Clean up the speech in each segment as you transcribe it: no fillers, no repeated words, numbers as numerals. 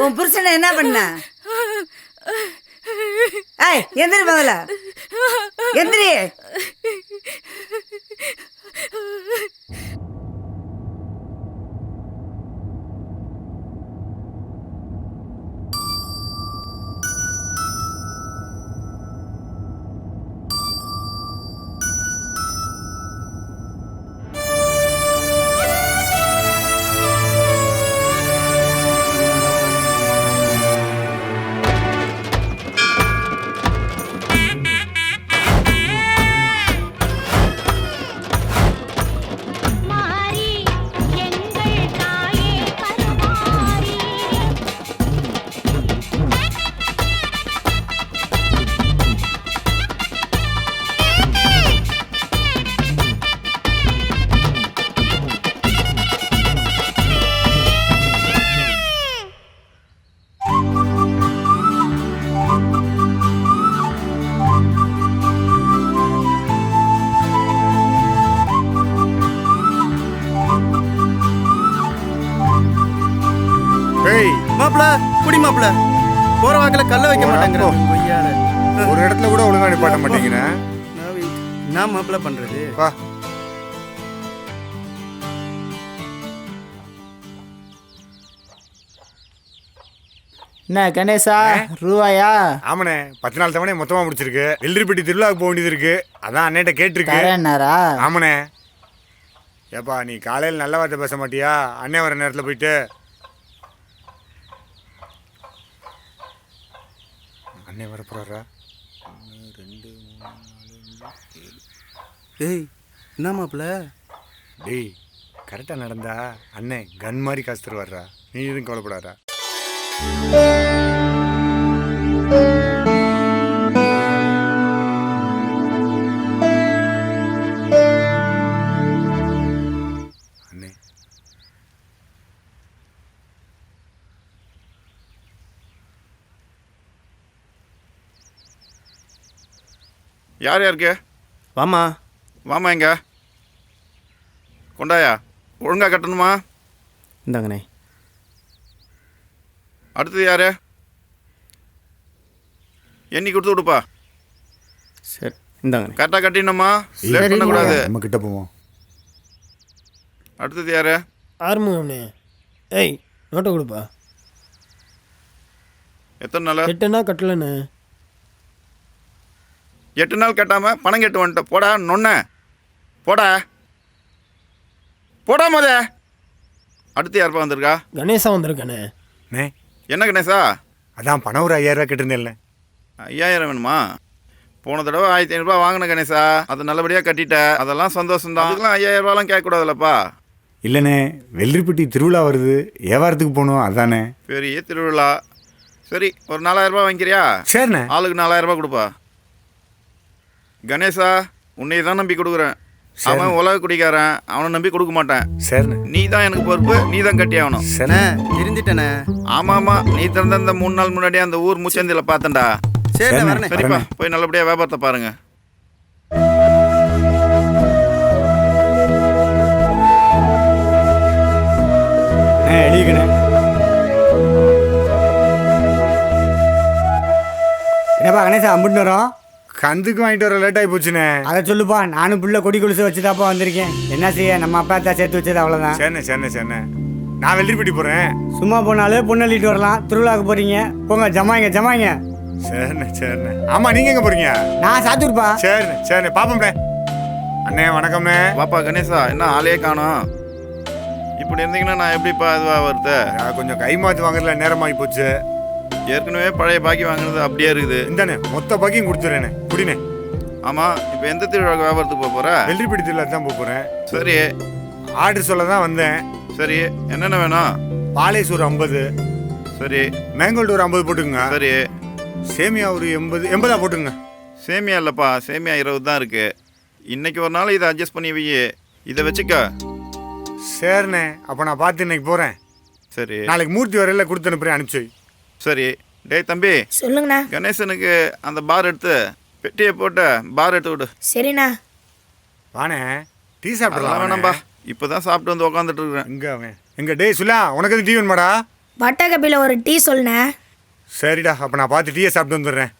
உன் புருஷனை என்ன பண்ண? ஏய் எந்திரி முதல்ல, எந்திரி. மாப்பிள குடி மாப்பிள, போற வாக்கில கல்ல வைக்க மாட்டேங்கிற. ஒரு இடத்துல கூட ஒழுங்கா நிப்பாட்ட மாட்டேங்கிறேன். நான் மாப்பிள பண்றது என்ன கணேசா ரூபாயா? ஆமாண்ணே, 10 நாள் தவணை மொத்தமா முடிச்சிருக்கு. வெள்ளரிப்பட்டி திருவிழாவுக்கு போக வேண்டியது இருக்கு, அதான் அண்ணேட்ட கேட்டிருக்கேன். ஆமாண்ணே. ஏப்பா நீ காலையில் நல்ல வார்த்தை பேச மாட்டியா? அண்ணே வர நேரத்தில் போயிட்டு அண்ணே வர போறாரா? 1 2 3 4 5 6. ஏய் என்ன மாப்பிள? டேய் கரெக்டாக நடந்தா அண்ணே கன் மாதிரி காசு தருவாரா, நீ எதுவும் கவலைப்படாரா? அண்ணே யார் யாருக்கு? வாமா வாமா, எங்க கொண்டாயா? ஒழுங்கா கட்டணுமா? இந்தாங்கண்ணே. அடுத்தது யாரு? எண்ணி கொடுத்து விடுப்பா. சரி இந்தாங்கண்ணே. கரெக்டாக கட்டிடணுமா, லேட் பண்ணக்கூடாது. நம்ம கிட்ட போவோம். அடுத்தது யாரு? ஆறுமுகம்ண்ணே. ஏய் நோட்டை கொடுப்பா. எத்தனை நாள்? 8 நாள் கட்டலண்ணே. 8 நாள் கட்டாம பணம் கட்டு வந்துட்ட. போடா நொன்ன, போடா போடா மொத. அடுத்து யாருப்பா வந்திருக்கா? கணேசா வந்திருக்கானே. அண்ணே என்ன கணேசா? அதான் பணம் ஒரு 5000 ரூபா கேட்டிருந்தேன்ல. 5000 வேணுமா? போன தடவை 1500 ரூபா வாங்கின கணேசா, அது நல்லபடியாக கட்டிட்ட, அதெல்லாம் சந்தோஷம் தான். அதுக்கெல்லாம் 5000 ரூபாலாம் கேட்கக்கூடாதுல்லப்பா. இல்லைண்ணே, வெள்ளரிப்பட்டி திருவிழா வருது, வியாபாரத்துக்கு போகணும், அதானே. பெரிய திருவிழா. சரி ஒரு 4000 ரூபா வாங்கிக்கிறியா? சரிண்ணே. ஆளுக்கு 4000 ரூபா கொடுப்பா. கணேசா உன்னை தான் நம்பி கொடுக்குறேன். அவன் உலக குடிக்காரன், அவனை நம்பி கொடுக்க மாட்டேன். சரிண்ணே. நீ தான் எனக்கு பொறுப்பு, நீ தான் கட்டி ஆகணும். சரிண்ணே தெரிஞ்சிட்டேண்ணே. ஆமாம், நீ திறந்த இந்த 3 நாள் முன்னாடியே அந்த ஊர் முச்சந்தியில் பார்த்தேன்டா. சரி வரண்ணே. சரிப்பா, போய் நல்லபடியாக வியாபாரத்தை பாருங்க. எழுதிக்கணே. என்னப்பா கணேசா அம்பிட்டு வரோம்? கந்துக்கு வாங்கிட்டு வர லேட் ஆகி போச்சுண்ணே. அதை சொல்லுப்பா, நானும் புள்ள கொடி கொலுசு வச்சுதாப்பா வந்திருக்கேன். என்ன செய்ய, நம்ம அப்பா தான் சேர்த்து வச்சது அவ்வளோதான். சரிண்ணே சரிண்ணே சரிண்ணே. நான் வெள்ளரிப்பட்டி போகிறேன். சும்மா போனாலே பொண்ணு அள்ளிட்டு வரலாம். திருவிழாவுக்கு போறீங்க, போங்க ஜமாயிங்க ஜமாயிங்க. சரிண்ணே சரிண்ணே. ஆமாம் நீங்கள் எங்கே போகிறீங்க? நான் சாத்தூர்ப்பா. சரிண்ணே சரிண்ணே, பாப்போம்ண்ணே. அண்ணே வணக்கம்ண்ணே. வாப்பா கணேசா, என்ன ஆளே காணோம்? இப்படி இருந்தீங்கன்னா நான் எப்படிப்பா இதுவாக வருது? கொஞ்சம் கை மாற்றி வாங்குறதுல நேரமாகி போச்சு. ஏற்கனவே பழைய பாக்கி வாங்குறது அப்படியே இருக்குது. இந்தாண்ணே மொத்த பாக்கியும் கொடுத்துறேண்ணே, குடிண்ணே. ஆமாம், இப்போ எந்த திருவிழாவுக்கு வியாபாரத்துக்கு போக போகிற? வெள்ளரிப்பட்டி திருவிழாக்கு தான் போக போகிறேன். சரி ஆர்டர் சொல்ல தான் வந்தேன். சரி என்னென்ன வேணும்? பாலேஸ் ஒரு 50. சரி. மேங்கோல்டு ஒரு 50 போட்டுங்க. சரி. சேமியா ஒரு 80 போட்டுங்க. சேமியா இல்லைப்பா, சேமியா 20 தான் இருக்குது. இன்னைக்கு ஒரு நாள் இதை அட்ஜஸ்ட் பண்ணி வை, இதை வச்சுக்க. சரிண்ணே, அப்போ நான் பார்த்து இன்னைக்கு போகிறேன். சரி நாளைக்கு மூர்த்தி வரையில கொடுத்து அனுப்புறேன், அனுப்பிச்சு வை. சரி. டேய் தம்பி, சொல்லுங்கண்ணா. கணேசனுக்கு அந்த பார் எடுத்து பெட்டியை போட்டு பார் எடுத்து விடு. சரிண்ணா. வானே டீ அதெல்லாம் சாப்பிடலாம் வேணாம்பா, இப்போதான் சாப்பிட்டு வந்து உக்காந்துட்டு இருக்கிறேன். எங்க அவன் எங்க டேய் சுலா, உனக்கு எதுவும் டீ வேணுமாடா? வட்டா கப்பியில் ஒரு டீ சொல்லுண்ணே. சரிடா, அப்போ நான் பார்த்து டீயை சாப்பிட்டு வந்துடுறேன்.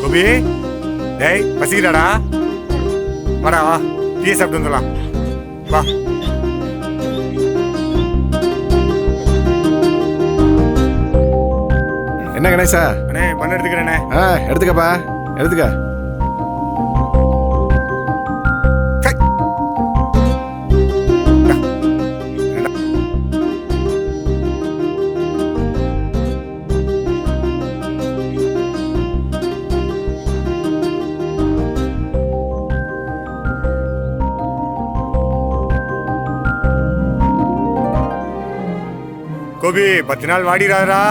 கோபி, டேய் பசிக்கிறாடா, வாடா வா, டீயை சாப்பிட்டு வந்துடலாம் வா. என்ன கணேசா? அண்ணே பண்ண எடுத்துக்கிறேண்ணே. எடுத்துக்கப்பா, எடுத்துக்க. சை. இந்தா. இந்தா. கோபி 10 நாள் வாடிடாதா,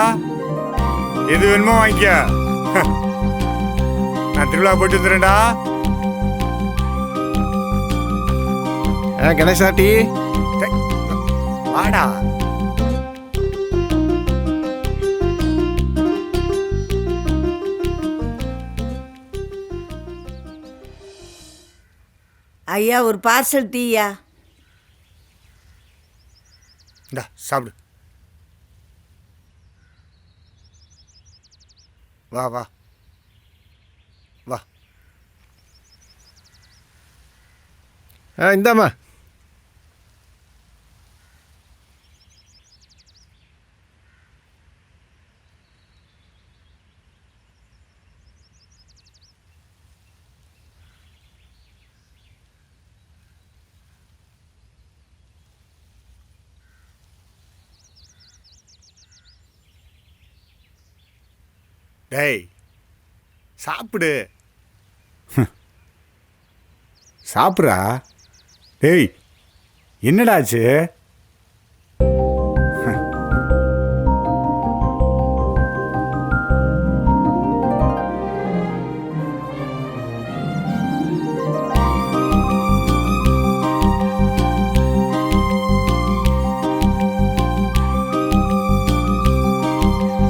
எது வேணுமோ வாங்கிக்க. நான் திருவிழா போயிட்டு வந்துடுறேன்டா. கணேசா டீ. சை. வாடா. ஐயா ஒரு பார்சல் டீயா. இந்தா சாப்பிடு. வா வா வா. இந்தாம்மா. டேய் சாப்பிடு. சாப்பிட்றா. டேய் என்னடாச்சு?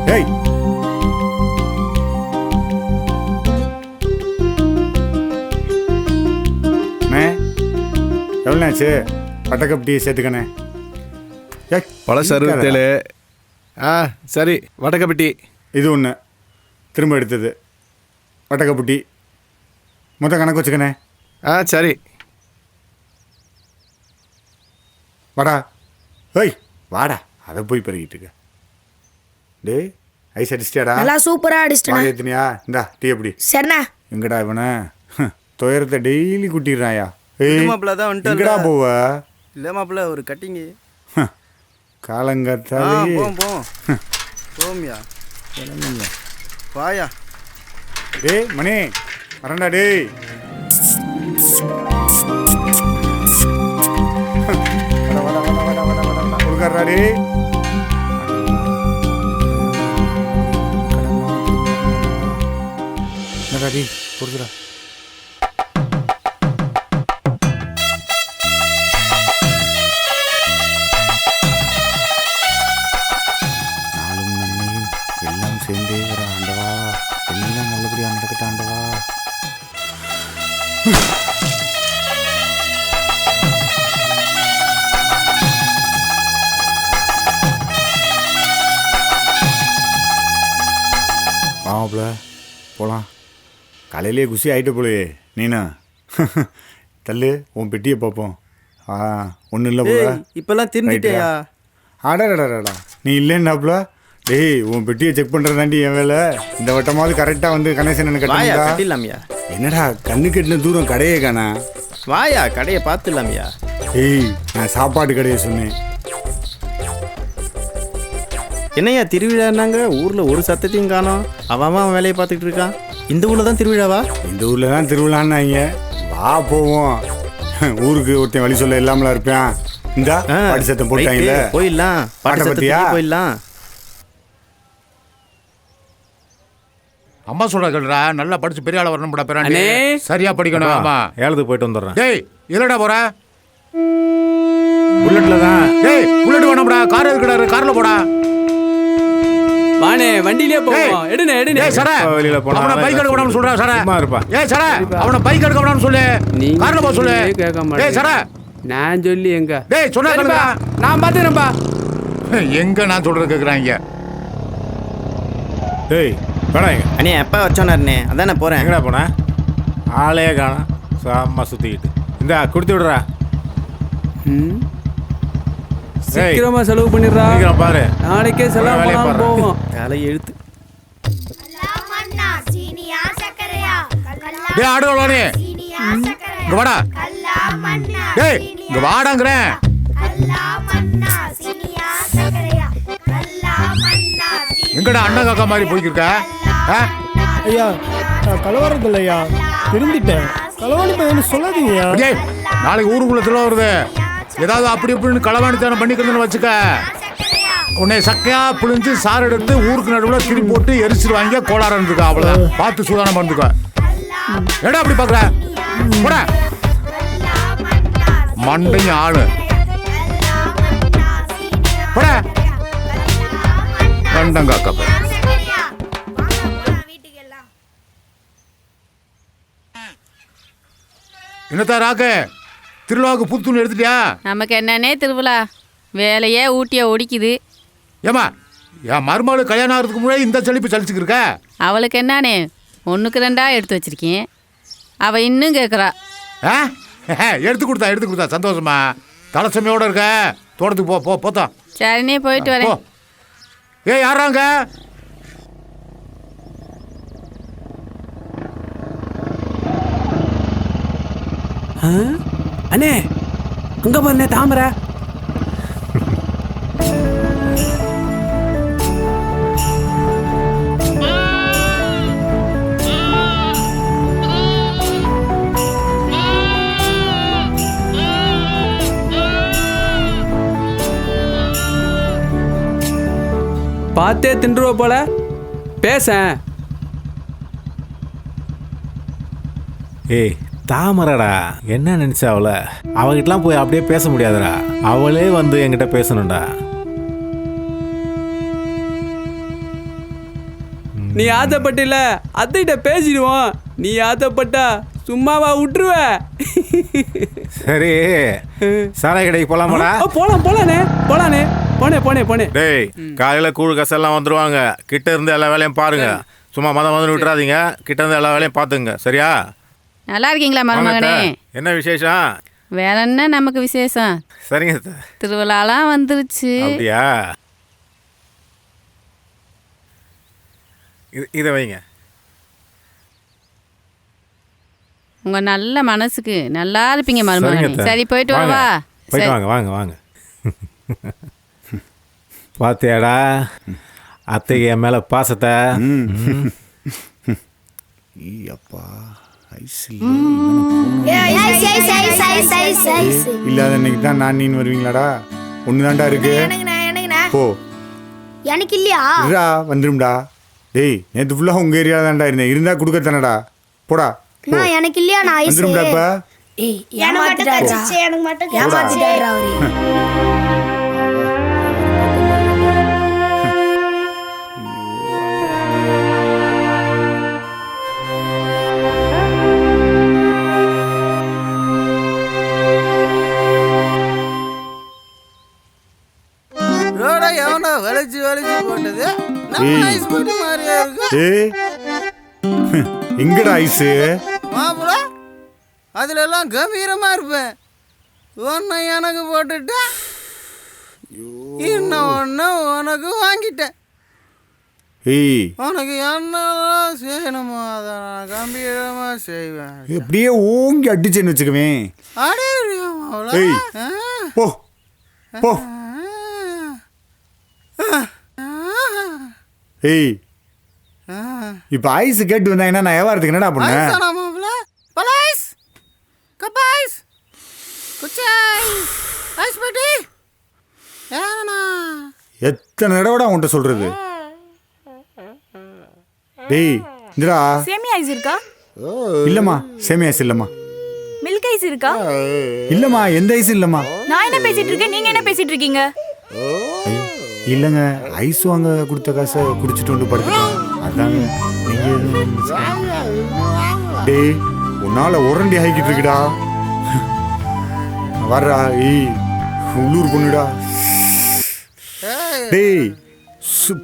டேய் எவ்வளோண்ணாச்சு? வட்டக்கப் டீ சேர்த்துக்கண்ணே. பழசு 67. சரி, வடக்கப்பட்டி. இது ஒன்று திரும்ப எடுத்தது. வட்டக்கப்பு டீ மொத்தம் கணக்கு வச்சுக்கண்ணே. சரி. வாடா. ஏய் வாடா, அதை போய் பெருகிட்டு இருக்க. டேய் ஐஸ் அடிச்சிட்டியாடா? நல்லா சூப்பரா அடிச்சிட்டேண்ணா. ஏற்றினியா? இந்தா டீ எப்படி? சரிண்ணா. எங்கடா இவனை துயரத்தை டெய்லி கூட்டிடுறாயா? மாப்பிள்ள தான் எங்கடா வந்துட்டு. போவ? இல்லை மாப்பிள்ள ஒரு கட்டிங்கு. காலங்கத்தாலே போமியா வாயா. டேய் மணி வரண்டா. டேய் கொடுக்கறா. டேய் என்னடா டேய் கொடுக்குறா. சேர்ந்தே வர ஆண்டவா, எல்லாம் நல்லபடியா நடக்கட்டும் ஆண்டவா. வாமாப்ல போலாம். காலையிலேயே குசி ஆகிட்டு போலே நீனா. தள்ளு உன் பெட்டியை பார்ப்போம். ஒன்றும் இல்லை போல. இப்பெல்லாம் திரும்பிட்டேயா? ஆடாடாடாடா நீ இல்லைன்னாப்ல. டேய் உன் பெட்டியை செக் பண்ணுறது தாண்டி என் வேலை. இந்த வட்டமாவது கரெக்டாக வந்து கணேசன் எனக்கு வாயா கட்டா. கட்டிடலாமியா? என்னடா கண்ணு கட்டின தூரம் கடையே காணா. வாயா கடையை பார்த்துடலாமியா? ஏய் நான் சாப்பாடு கடையை சொன்னேன். என்னையா திருவிழான்னாங்க, ஊரில் ஒரு சத்தத்தையும் காணோம். அவன் வேலையை பார்த்துக்கிட்டு இருக்கான். இந்த ஊரில் தான் திருவிழாவா? இந்த ஊரில் தான் திருவிழான்னாங்க. வா போவோம். ஊருக்கு ஒருத்தன் வழி சொல்ல இல்லாமலாம் இருப்பேன். இந்தா பாட்டு சத்தம் போட்டாங்கல்ல, போயிடலாம். பாட்டு பத்தியா? சத்தத்துக்கு போயிடலாம். அம்மா சொல்ற கேளுடா, நல்லா படிச்சு பெரிய ஆள வரணும் போடா. சரியா படிக்கணும். ஆமா ஏலத்துக்கு போயிட்டு வந்துடுறேன். டேய் இல்லடா போற. டேய் புல்லட் வேணாம்டா, கார் எதுக்குடா? கார்ல போடா. வானே வண்டியிலே போவோம். எடுனே எடுனே. ஏய் சரே, வெளியில போனா அவன பைக் எடுக்க வேணாம்னு சொல்றா சரே. சும்மா இருப்பா. ஏய் சரே, அவன பைக் எடுக்க வேணாம்னு சொல்லு. கார்ல போ சொல்லு. கேட்க ஏய் மாட்டேன். சரே, நான் சொல்லி எங்க? டேய் சொன்னா கேளுடா. நான் பாத்துறேன்பா. எங்க நான் சொல்றது கேக்குறாங்க. டேய் வேணா எங்க அண்ணே எப்போ வச்சோன்னாருண்ணே, அதான் நான் போகிறேன். எங்கடா போன? ஆளே காணோம், சாமா சுற்றிக்கிட்டு. இந்தா கொடுத்து விடுறா. சீக்கிரமா செலவு பண்ணிடுறா. சீக்கிரம் பாரு. நாளைக்கே செலவு வேலையை பண்ணாம பாரு. போவோம். தலை எழுத்து. டேய் ஆடுவானே, இங்க வாடா. டேய் இங்க வாடாங்கறேன். எங்கடா அண்ணன் காக்கா மாதிரி போய்க்கிருக்க? ஐயா நான் கலவரது இல்லையா, திருந்திட்டேன். களவாணி பையன் சொல்லாதீங்கய்யா. டேய் நாளைக்கு ஊருக்குள்ள திருவிழா வருது. ஏதாவது அப்படி இப்படின்னு களவாணித்தனம் பண்ணிக்கிறதுன்னு வச்சுக்க, உன்னை சக்கையா புழிஞ்சு சாறு எடுத்து ஊருக்கு நடுவில் திரி போட்டு எரிச்சிருவாங்க. கோளாறு இருந்துக்கா, அவ்வளோதான். பார்த்து சூதானம் பண்ணுக்க. ஏடா அப்படி பார்க்குற? போட மண்டையும் ஆளு போட கண்டங்காக்கா. என்னத்தா ராக்கு, திருவிழாவுக்கு புத்துணி எடுத்துட்டியா? நமக்கு என்னன்னே திருவிழா, வேலையே ஊட்டிய ஒடிக்குது. ஏமா என் மருமகளுக்கு கல்யாணம் ஆகிறதுக்கு முன்னாடி இந்த செழிப்பு சலிச்சுக்கிருக்க. அவளுக்கு என்னானே 1க்கு 2 எடுத்து வச்சிருக்கேன். அவள் இன்னும் கேட்குறா. ஆ எடுத்து கொடுத்தா சந்தோஷமா. தலைச்சமையோட இருக்க, தோட்டத்துக்கு போ போ போத்தா. சரினே போயிட்டு போ. வரேன். ஏய் யாராங்க? அண்ணே அங்க பாருண்ணே தாமரை. பார்த்தே தின்றுவ போல பேச. ஏய் தாமரடா, என்ன நினைச்சா அவகிட்டலாம் போய் அப்படியே பேச முடியாதுடா. அவளே வந்து என்கிட்ட பேசணும்டா. நீ ஆசைப்பட்டில அத்தைகிட்ட பேசிடுவோம். நீ ஆசைப்பட்டா சும்மாவா விட்டுருவ? சரி சாராய கடைக்கு போலாமாடா? போலானே போனே. டேய் காலையில கூழ் கசெல்லாம் வந்துருவாங்க. கிட்ட இருந்து எல்லா வேலையும் பாருங்க. சும்மா மதம் விட்டுறாதீங்க. கிட்ட இருந்து எல்லா வேலையும் பாத்துங்க, சரியா? நல்லா இருக்கீங்களா மருமகனே? என்ன விசேஷம்? வேற என்ன நமக்கு விசேஷம்? சரிங்க. திருவிழாலாம் வந்துருச்சு. அப்படியா? இதை வைங்க. உங்க நல்ல மனசுக்கு நல்லா இருப்பீங்க மருமகனே. சரி போயிட்டு வாங்க. வரவா? போயிட்டு வாங்க. பாத்தியாடா அத்தைக்கு என் மேல பாசத்தை. அப்பா இல்லாத இன்னைக்கு தான் நான் நீன்னு வருவீங்களாடா? ஒண்ணுதான்டா இருக்கு. போ. எனக்கு இல்லையா? இருடா வந்துரும்டா. டேய் நேற்று ஃபுல்லாக உங்கள் ஏரியாவில் தான்டா இருந்தேன். இருந்தால் கொடுக்கத்தானடா. போடா நான் எனக்கு இல்லையா? நான் ஐஸ் வந்துரும்டாப்பா. ஏய் ஏமாத்திட்டாரா அவரு? ரோட எவனோ வளைச்சு போட்டது. எங்கடா ஐஸு? மாப்பிள அதுல எல்லாம் கம்பீரமா இருப்பேன். ஒன்னு எனக்கு போட்டுட்ட, இன்னும் ஒன்னு உனக்கு வாங்கிட்டேன். உனக்கு என்னெல்லாம் செய்யணுமோ அதை நான் கம்பீரமா செய்வேன். எப்படியே ஓங்கி அடிச்சேன்னு வச்சுக்குவேன். போ போ. ஏய் இப்போ ஐஸ் கேட்டு வந்தாங்கன்னா நான் வியாபாரத்துக்கு என்னடா பண்ணேன்? எத்தனை தடவை உன்கிட்ட சொல்றது? டேய் இந்தடா. சேமியா ஐஸ் இருக்கா? இல்லம்மா சேமியா ஐஸ் இல்லம்மா. மில்க் ஐஸ் இருக்கா? இல்லம்மா, எந்த ஐஸ் இல்லம்மா. நான் என்ன பேசிட்டு இருக்கேன், நீங்க என்ன பேசிட்டு இருக்கீங்க? இல்லங்க, ஐஸ் வாங்க கொடுத்த காசை குடிச்சிட்டு வந்து படுத்துட்டோம். அதாங்க நீங்க டேய் உன்னால உரண்டி ஆகிக்கிட்டு இருக்குடா. வர்றா ஏய் உள்ளூர் பொண்ணுடா. டேய்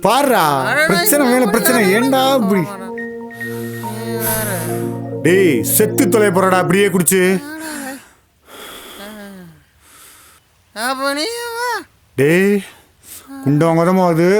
பாருடா, பிரச்சனை மேல பிரச்சனை, ஏண்டா இப்படி? டேய் செத்து தொலை போறடா அப்படியே குடிச்சு. டேய் குண்டவங்க தான் அது.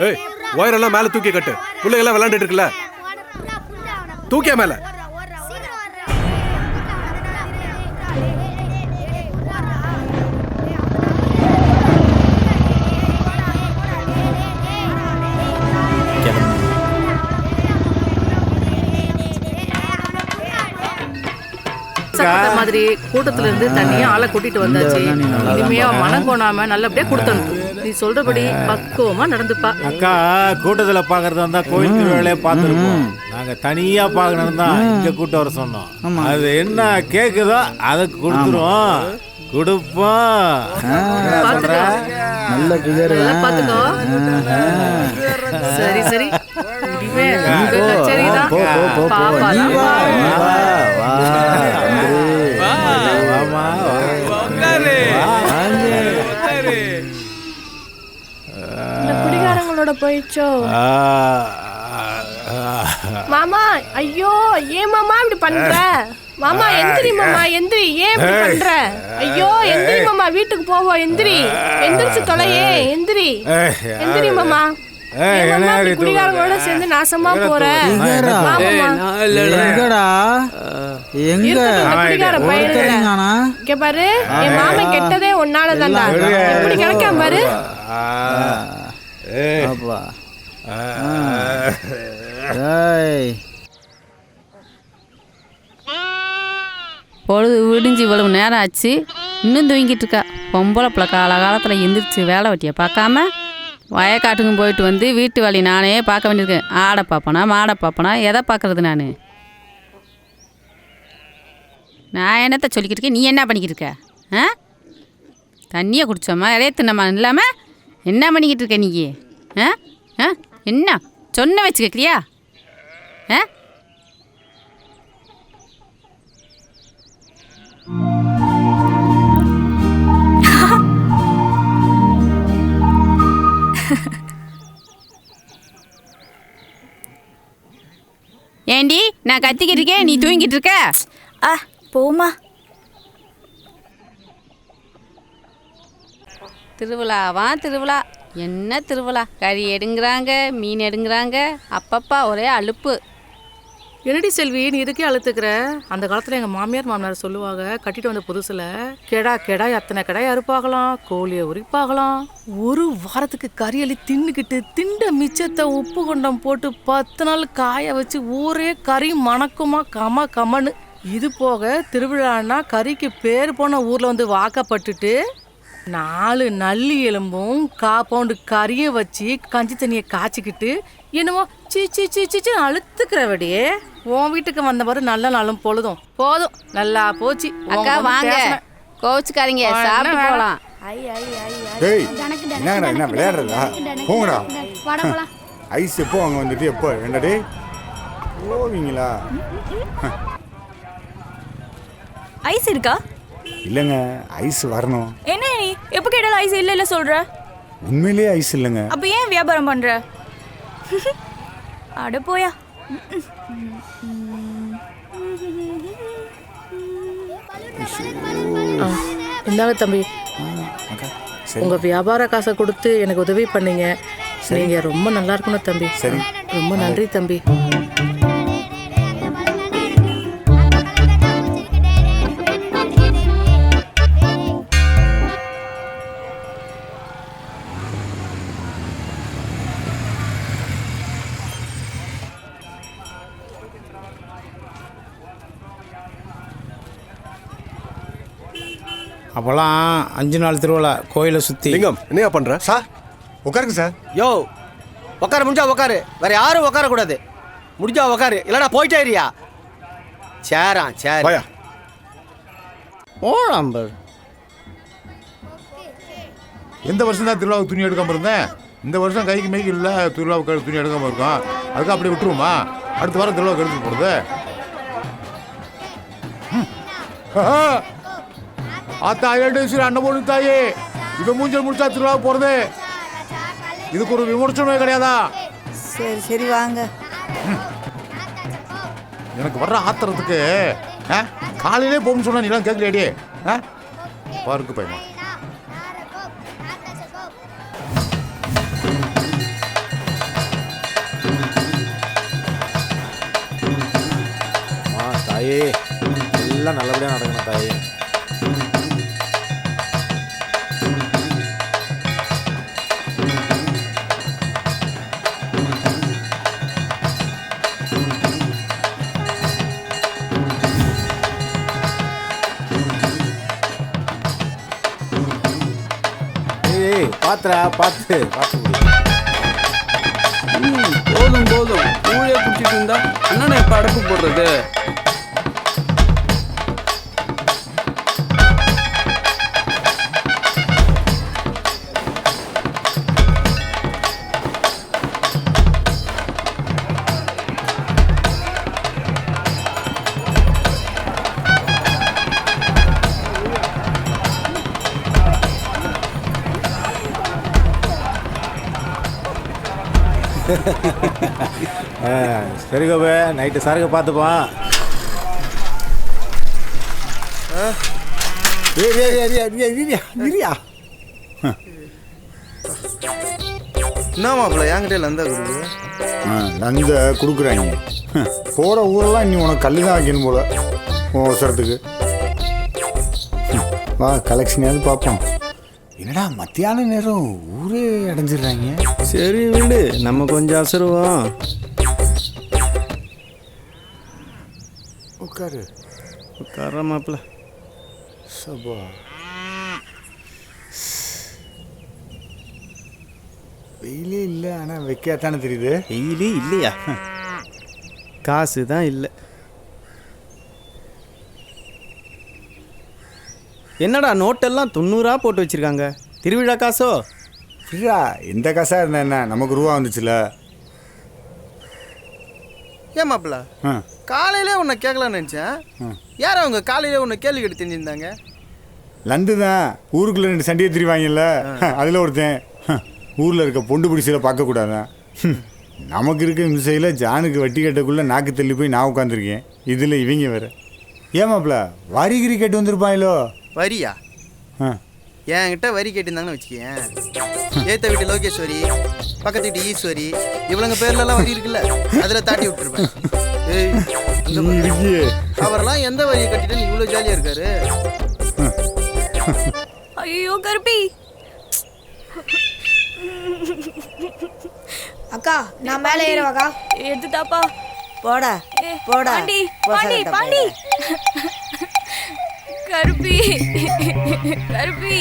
ஏய் ஒயரெல்லாம் மேலே தூக்கி கட்டு. பிள்ளைங்கெல்லாம் விளையாண்டுட்டு இருக்குல்ல, தூக்கியா மேலே. மாதிரி கூட்டத்துல இருந்து தனியா ஆளை கூட்டிட்டு வந்தாச்சு. இனிமே மனம் கோணாம நல்லபடியா கொடுத்தணும். நீ சொல்றபடி பக்குவமா நடந்துப்பா. அக்கா கூட்டத்துல பாக்குறதா இருந்தா கோயில் திருவிழாலே பார்த்துருப்போம். நாங்க தனியா பாக்கணும் தான் இங்க கூட்ட வர சொன்னோம். அது என்ன கேக்குதோ அதை கொடுத்துருவோம், கொடுப்போம். நல்ல குதிரை. பாத்துக்கோ. சரி சரி, இனிமே சரிதான். குடிகாரங்களோட போயிச்சோ மாமா. ஐயோ ஏன் மாமா இப்படி பண்ற? மாமா எந்திரி, மாமா எந்திரி, ஏன் இப்படி பண்ற? ஐயோ எந்திரி மாமா, வீட்டுக்கு போவோம். எந்திரி, எந்திரிச்சு தொலையே, எந்திரி எந்திரி மாமா. குடிகாரங்களோட சேர்ந்து நாசமா போற. குடிகார பையன் பாரு, என் மாமன் கெட்டதே ஒன்னாலதான்டா. இப்படி கிடைக்காம பாரு. பொழுது விடிஞ்சு இவ்வளவு நேரம் ஆச்சு, இன்னும் தூங்கிட்டு இருக்கா. பொம்பளை பிள்ளை காலகாலத்தில் எந்திரிச்சு வேலை வெட்டியை பார்க்காம வயக்காட்டுக்கும் போயிட்டு வந்து வீட்டு வேலையை நானே பார்க்க வேண்டியிருக்கேன். ஆடை பார்ப்பனா மாடை பார்ப்பனா எதை பார்க்கறது? நான் என்னத்தை சொல்லிக்கிட்டு இருக்கேன், நீ என்ன பண்ணிக்கிட்டு இருக்க? ஆ, தண்ணியை குடிச்சோமா இறைய தின்னமா இல்லாமல் என்ன பண்ணிக்கிட்டு இருக்க நீ? ஆ ஆ என்ன சொன்ன வச்சு கேட்குறியா? ஆ ஏண்டி நான் கத்திக்கிட்டு இருக்கேன், நீ தூங்கிட்டு இருக்க? போமா. திருவிழாவா திருவிழா, என்ன திருவிழா? கறி எடுங்கிறாங்க, மீன் எடுங்கிறாங்க, அப்பப்பா ஒரே அலுப்பு. என்னடி செல்வி நீ இதுக்கே அழுத்துக்கிற? அந்த காலத்தில் எங்கள் மாமியார் மாமனார் சொல்லுவாங்க, கட்டிட்டு வந்த புதுசில் கெடா அத்தனை கெடாய் அறுப்பாகலாம், கோழியை உரிப்பாகலாம். ஒரு வாரத்துக்கு கறியலி தின்னுக்கிட்டு திண்ட மிச்சத்தை உப்பு கொண்டம் போட்டு 10 நாள் காய வச்சு ஊரே கறி மணக்குமா கமன்னு. இது போக திருவிழான்னா கறிக்கு பேர் போன ஊரில் வந்து வாக்கப்பட்டுட்டு 4 நல்லி எலும்பும் 1/4 பவுண்டு கறியை வச்சு கஞ்சி தண்ணியை காய்ச்சிக்கிட்டு என்னமோ சீச்சு அழுத்துக்கிறவடியே. உன் வீட்டுக்கு வந்த மாதிரி நல்ல நாளும் பொழுதும் போதும், நல்லா போச்சு. அக்கா வாங்க, கோச்சுக்காரங்க, சாப்பிட்டு போகலாம். டேய் என்னங்கடா, என்ன விளையாடுறதா? போங்கடா. ஐஸ் எப்போ அங்கே வந்துட்டு எப்போ என்ன டே போவீங்களா? ஐஸ் இருக்கா? இல்லைங்க, ஐஸ் வரணும். என்ன நீ எப்போ கேட்டாலும் ஐஸ் இல்ல சொல்ற? உண்மையிலேயே ஐஸ் இல்லைங்க. அப்ப ஏன் வியாபாரம் பண்ற? அட போயா. இந்தாங்க தம்பி, உங்க வியாபார காசை கொடுத்து எனக்கு உதவி பண்ணீங்க. நீங்க ரொம்ப நல்லா இருக்கணும் தம்பி. சரி, ரொம்ப நன்றி தம்பி. அப்போல்லாம் 5 நாள் திருவிழா கோயிலை சுற்றி. லிங்கம் என்னையா பண்ற? சார் உட்காருங்க சார். யோ உட்கார முடிஞ்சா உட்காரு, வேற யாரும் உட்காரக்கூடாது. முடிஞ்சா உட்காரு, இல்லைனா போயிட்டே இருயா. சரி வாயா. ஓழாம்பர். எந்த வருஷம் தான் திருவிழாவுக்கு துணி எடுக்காமல் இருந்தேன். இந்த வருஷம் கைக்கு மைக்கு இல்லை, திருவிழாவுக்கு துணி எடுக்காமல் இருக்கோம். அதுக்கு அப்படியே விட்டுருவோமா? அடுத்த வாரம் திருவிழாவுக்கு எடுத்துட்டு போகிறது. ஆத்தா ஏடேஸ்வரி அன்னபூர்ணி தாயே, இவன் மூஞ்சல் முடிச்சா திருவிழாவுக்கு போகிறது. இதுக்கு ஒரு விமர்சனமே கிடையாதா? சரி வாங்க. எனக்கு வர்ற ஆத்திரத்துக்கு காலையிலே போகணும்னு சொன்னா நீலாம் கேட்கலையாடி? பாருக்கு பையமா. தாயே எல்லாம் நல்லபடியாக நடக்கணும் தாயே. பார்த்து போதும் ஊழே குடிச்சிட்டு இருந்தா அண்ணனை எப்ப அடப்பு போடுறது? சரி கோபே, நைட்டு சரக்கு பார்த்துப்பான். என்ன மாப்பிள்ள என்கிட்ட லந்தா கொடுக்கு? லந்த கொடுக்குறாங்க. போகிற ஊரெல்லாம் நீ உனக்கு கல் தான் வைக்கணும் போல அவசரத்துக்கு. வா கலெக்ஷனையாவது பார்ப்போம். என்னடா மத்தியான நேரம் ஊரே அடைஞ்சிடுறாங்க. சரி விடு, நம்ம கொஞ்சம் அசருவோம். உட்கார மாப்பிள்ள. சபா வெயிலே இல்லை, ஆனால் வைக்காத்தானே தெரியுது. வெயிலே இல்லையா? காசு தான் இல்லை. என்னடா நோட்டெல்லாம் 90 போட்டு வச்சிருக்காங்க. திருவிழா காசோ? ஃப்ரீயா எந்த காசாக இருந்தா என்ன, நமக்கு ரூபா வந்துச்சுல. ஏன் மாப்பிள்ள காலையிலே உன்னை கேட்கலான்னு நினச்சேன். யார் அவங்க காலையிலே உன்னை கேள்வி கேட்டு தெரிஞ்சிருந்தாங்க? லண்டு தான் ஊருக்குள்ளே 2 சண்டையை திரிவாங்கல்ல, அதில் ஒருத்தன். ஊரில் இருக்க பொண்டு பிடிச்சில பார்க்கக்கூடாதான். நமக்கு இருக்க மிசையில் ஜானுக்கு வட்டி கட்டக்குள்ளே நாக்கு தள்ளி போய் நான் உட்காந்துருக்கேன். இதில் இவங்க வேறு. ஏமாப்ல வரி கிரி கேட்டு வந்திருப்பாங்களோ? வரியா? என்கிட்ட வரி கேட்டிருந்தாங்கன்னு வச்சுக்கேன். ஏற்ற வீட்டு லோகேஸ்வரி, பக்கத்து வீட்டு ஈஸ்வரி, இவளுங்க பேர்லலாம் வரி இருக்குல்ல, அதில் தாட்டி விட்டுருப்பேன். அவரெல்லாம் எந்த வரியை கட்டிட்டு நீ இவ்வளோ ஜாலியாக இருக்காரு? ஐயோ கருப்பி. அக்கா நான் மேலே ஏறுவாக்கா. எடுத்துட்டாப்பா. போடா போடா. பாண்டி கருப்பி கருப்பி.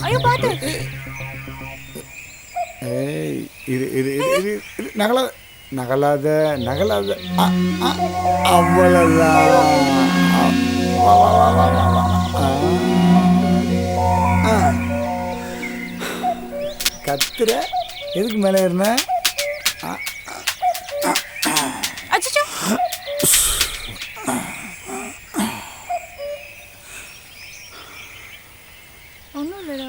ஐயோ பாத்து. இது இது இது இது நகலாத நகலாத நகலாத. அவ்வளோதான். கத்துற எதுக்கு மேலே ஏறின? அச்சச்சோ. ஒன்றும் இல்லைடா.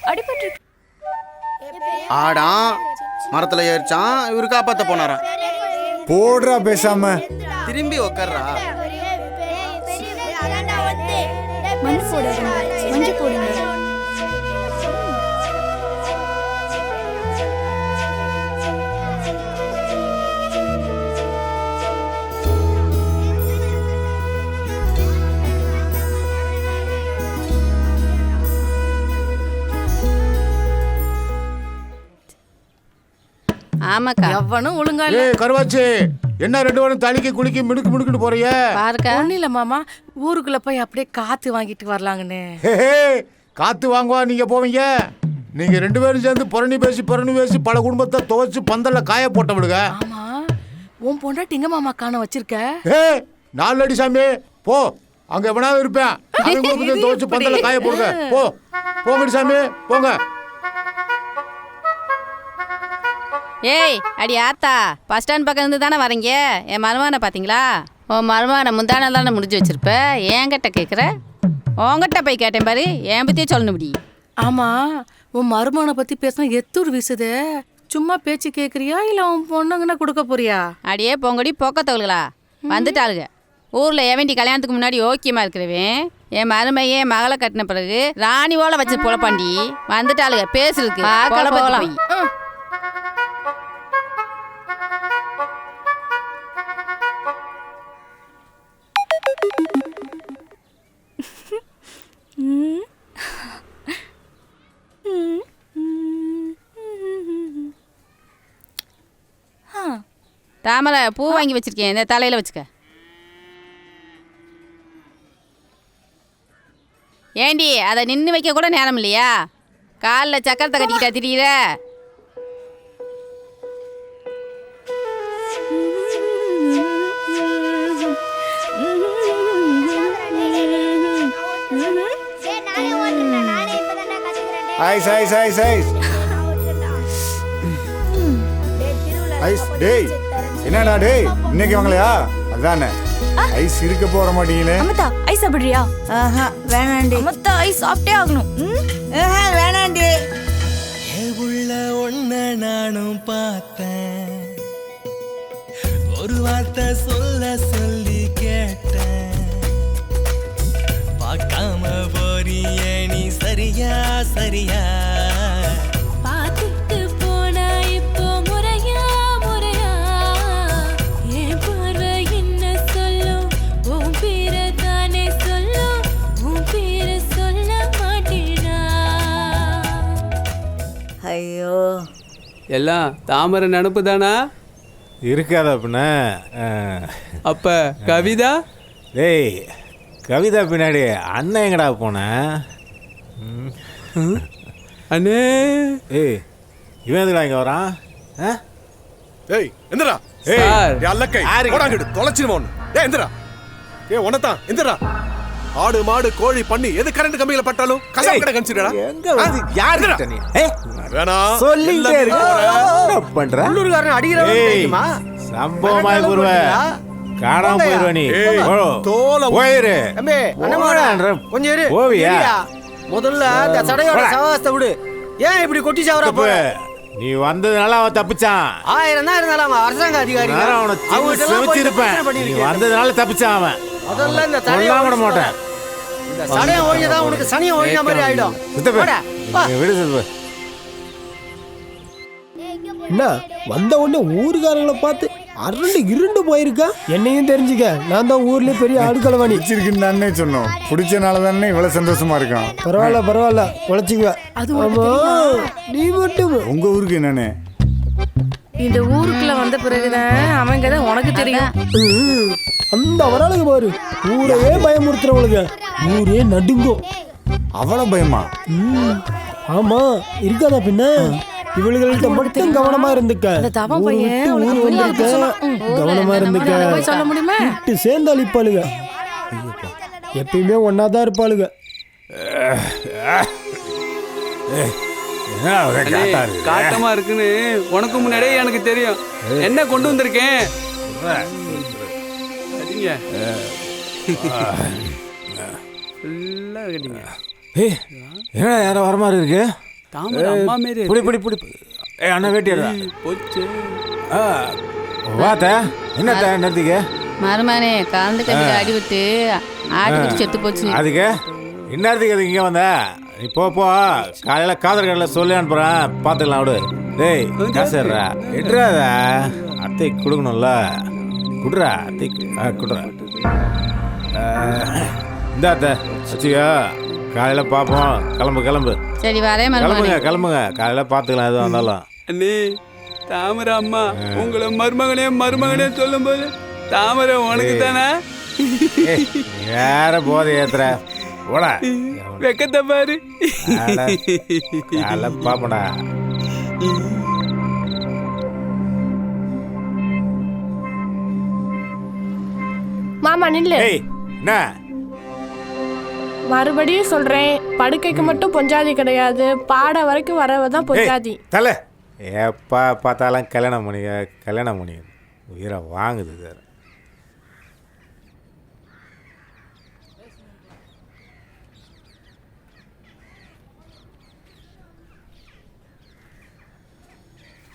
அடிபட்டு ஆடான் மரத்தில் ஏறிச்சான், இவரு காப்பாற்ற போனாராம். போடுறா பேசாம. திரும்பி உக்கார்றா. மஞ்சள் போடுங்க, மஞ்சள் போடுங்க. ஆமாக்கா. எவனும் ஒழுங்கா இல்ல. ஏய் கருவாச்சி, என்ன 2 பேரும் தலைக்கு குளிக்கி மினுக்கு மினுக்குன்னு போறீங்க? பாருக்கா. ஒன்றும் இல்லை மாமா, ஊருக்குள்ள போய் அப்படியே காற்று வாங்கிட்டு வரலாங்கண்ணே. காற்று வாங்குவா நீங்கள் போவீங்க? நீங்கள் 2 பேரும் சேர்ந்து புரணி பேசி பல குடும்பத்தை துவைச்சு பந்தலில் காய போட்ட விடுங்க. ஆமா, உன் பொண்டாட்டி எங்க மாமா காண வச்சிருக்க? 4 அடி சாமி போ, அங்கே எவனாவது இருப்பேன். அந்த குடும்பத்தை துவைச்சு பந்தலில் காய போடுங்க. போங்கடி சாமி போங்க. ஏய் அடி ஆத்தா, பஸ் ஸ்டாண்ட் பக்கம் இருந்து தானே வரீங்க? என் மருமகனை பார்த்தீங்களா? உன் மருமகனை முந்தானல் தானே முடிஞ்சு வச்சிருப்ப. என்கிட்ட கேட்குற? உங்ககிட்ட போய் கேட்டேன் பாரு, என் பற்றியே சொல்லணும் இப்படி. ஆமா, உன் மருமகனை பத்தி பேசினா எத்தூர் வீசுது. சும்மா பேச்சு கேட்குறியா இல்லை உன் பொண்ணுங்கன்னா கொடுக்க போறியா? அடியே பொங்கடி பொக்கத்தவளுகளா வந்துட்டாளுங்க. ஊரில் எவன்டி கல்யாணத்துக்கு முன்னாடி ஓக்கியமாக இருக்கிறவன் என் மருமையே மகளை கட்டின பிறகு ராணி போல வச்சு புலப்பாண்டி வந்துட்டாளுங்க. பேசுறதுக்கு போகலாம். தாமரை பூ வாங்கி வச்சிருக்கேன், இந்த தலையில வச்சுக்க. ஏண்டி அதை நின்று வைக்க கூட நேரம் இல்லையா? காலில் சக்கரத்தை கட்டிக்கிட்டா திரியிற? Ice ice ice ice ice. டேய் என்னடா டேய், இன்னைக்கு வாங்கலையா? அதானே ஐஸ் இருக்க போற மாட்டீங்களே. அம்மத்தா ஐஸ் சாப்பிடுறியா? ஆஹா வேணாண்டி. அம்மத்தா ஐஸ் சாப்பிட்டே ஆகணும். வேணாண்டி. உள்ள ஒன்ன நானும் பார்த்தேன், ஒரு வார்த்தை சொல்ல சொல்லி கேட்டேன், பார்க்காம போறிய நீ சரியா சரியா பார்த்துட்டு போனா இப்போ முறையா முறையா என் பார்வை என்ன சொல்லும், உன் பேரை தானே சொல்லும், உன் பேரை சொல்ல மாட்டேனா? ஐயோ, எல்லாம் தாமரை நினப்பு தானா? இருக்காத அப்படின்ன. அப்ப கவிதா? டேய் கவிதா பின்னாடி அண்ணன் எங்கடா போன? அண்ணே. ஏய் இவன் எதுடா இங்கே வரான்? ஏய் எந்திரா. சார். ஏய் அல்லக்கை போடாங்கடு தொலைச்சிருமா ஒன்று. ஏய் எந்திரா. ஏய் உனதான் எந்திரா. ஆடு மாடு கோழி பண்ணி எது கரண்ட் கம்பியில பட்டாலும் கசாப் கடை கன்சிடரா? எங்க வந்து யார் கிட்ட நீ? வேணா சொல்லிட்டே இருக்க. என்ன பண்ற? உள்ளூர்காரன் அடிக்கிறவன் தெரியுமா? சம்பவமாய் போடுவ. காணாம போயிருவ நீ. தோல போயிரு. தம்பி அண்ணா கொஞ்சம் இரு. போவியா? முதல்ல அந்த சடையோட சவாசத்தை விடு. ஏன் இப்படி கொட்டி சாவறா போ? நீ வந்ததுனால அவன் தப்பிச்சான். 1000 தான் இருந்தாலும் அவன் அரசாங்க அதிகாரி. நீ வந்ததுனால தப்பிச்சான் அவன். முதல்ல இந்த சடையை விட மாட்டேன். இந்த சடையை ஒழிஞ்சதான் உனக்கு சனியை ஒழிஞ்ச மாதிரி ஆயிடும். என்ன வந்த உடனே ஊருக்காரங்களை பார்த்து அரண்டு இருண்டு போயிருக்கா? என்னையும் தெரிஞ்சுக்க, நான் தான் ஊர்லயே பெரிய ஆடுகளவாணி. பிடிச்சிருக்குன்னு தானே சொன்னோம். பிடிச்சனால தானே இவ்வளவு சந்தோஷமா இருக்கான். பரவாயில்ல உழைச்சிக்குவ. நீ மட்டும் உங்க ஊருக்கு என்னன்னு இந்த ஊருக்குள்ள வந்த பிறகுதான் அவங்க தான் உனக்கு தெரியும். அந்த வராளுக்கு பாரு, ஊரையே பயமுறுத்துறவளுக்கு. ஊரே நடுங்கும். அவ்வளவு பயமா? ஆமா, இருக்காதா பின்ன? இவளுகள்கிட்ட மட்டும் கவனமா இருந்துக்க. கவனமா இருந்துக்க. சொல்ல முடியுமா? சேர்ந்து அழிப்பாளுங்க. எப்பயுமே ஒன்னாதான் இருப்பாளுங்க. காட்டமா இருக்குன்னு உனக்கு முன்னாடியே எனக்கு தெரியும். என்ன கொண்டு வந்திருக்கேன்? என்ன யாரோ வர மாதிரி இருக்கு? தாமரை அம்மா மாரி. புடி அண்ணா வேட்டியா போச்சு. வாத்த என்ன நேரத்துக்கு மருமானே கலந்து கட்டி அடிவிட்டு ஆட்டு செத்து போச்சு. அதுக்கு இந்நேரத்துக்கு அதுக்கு இங்கே வந்த? நீ போ காலையில் காதல் கடையில் சொல்லி அனுப்புகிறேன், பார்த்துக்கலாம் விடு. டேய் காசுறா எட்ராத அத்தை கொடுக்கணும்ல, குடுறா அத்தை குடுறா. இந்த அத்தை வச்சுக்கோ, காலையில் பார்ப்போம். கிளம்பு சரி வரேன். கிளம்புங்க காலையில் பார்த்துக்கலாம் எதுவாக இருந்தாலும். அண்ணே தாமரை அம்மா உங்களை மருமகனே சொல்லும்போது தாமரை உனக்கு தானே வேற போதை ஏத்துற போடா வெக்கத்தை பாரு. பாப்படா. மாமா நில்லு. என்ன மறுபடியும் சொல்றேன், படுக்கைக்கு மட்டும் பொஞ்சாதி கிடையாது, பாட வரைக்கும் வரவதான் பொஞ்சாதி. தலை எப்போ பார்த்தாலும் கல்யாணம் பண்ணி உயிரை வாங்குது சார்.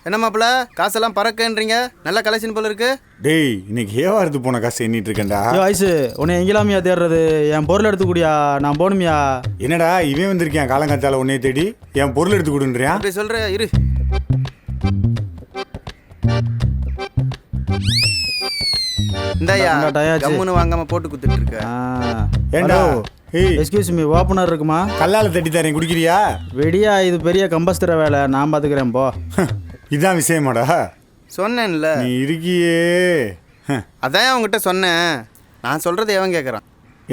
என்ன மாப்பிள்ள காசெல்லாம் பறக்கன்றீங்க, நல்லா கலெக்ஷன் போல இருக்கு. டேய் இன்னைக்கு ஏவாரத்து போன காசு எண்ணிட்டு இருக்கேன்டா. ஐசு உன்னை எங்கெல்லாமியா தேடுறது? என் பொருள் எடுத்து கூடியா, நான் போகணுமியா. என்னடா இவன் வந்திருக்கேன் காலங்காத்தால உன்னைய தேடி என் பொருள் எடுத்து கொடுன்றியா? அப்படி சொல்ற இரு. இந்தாயா கம்முன்னு வாங்காம போட்டு குத்துட்டு இருக்க. ஏண்டா எக்ஸ்கியூஸ் மீ, ஓப்பனர் இருக்குமா? கல்லால தட்டி தரேன், குடிக்கிறியா? வெடியா, இது பெரிய கம்பஸ்தர வேலை, நான் பார்த்துக்கிறேன் போ. இதான் விஷயமாடா. சொன்னேன்ல நீ இருக்கியே. அதான் அவங்ககிட்ட சொன்னேன். நான் சொல்றது எவன் கேட்குறான்?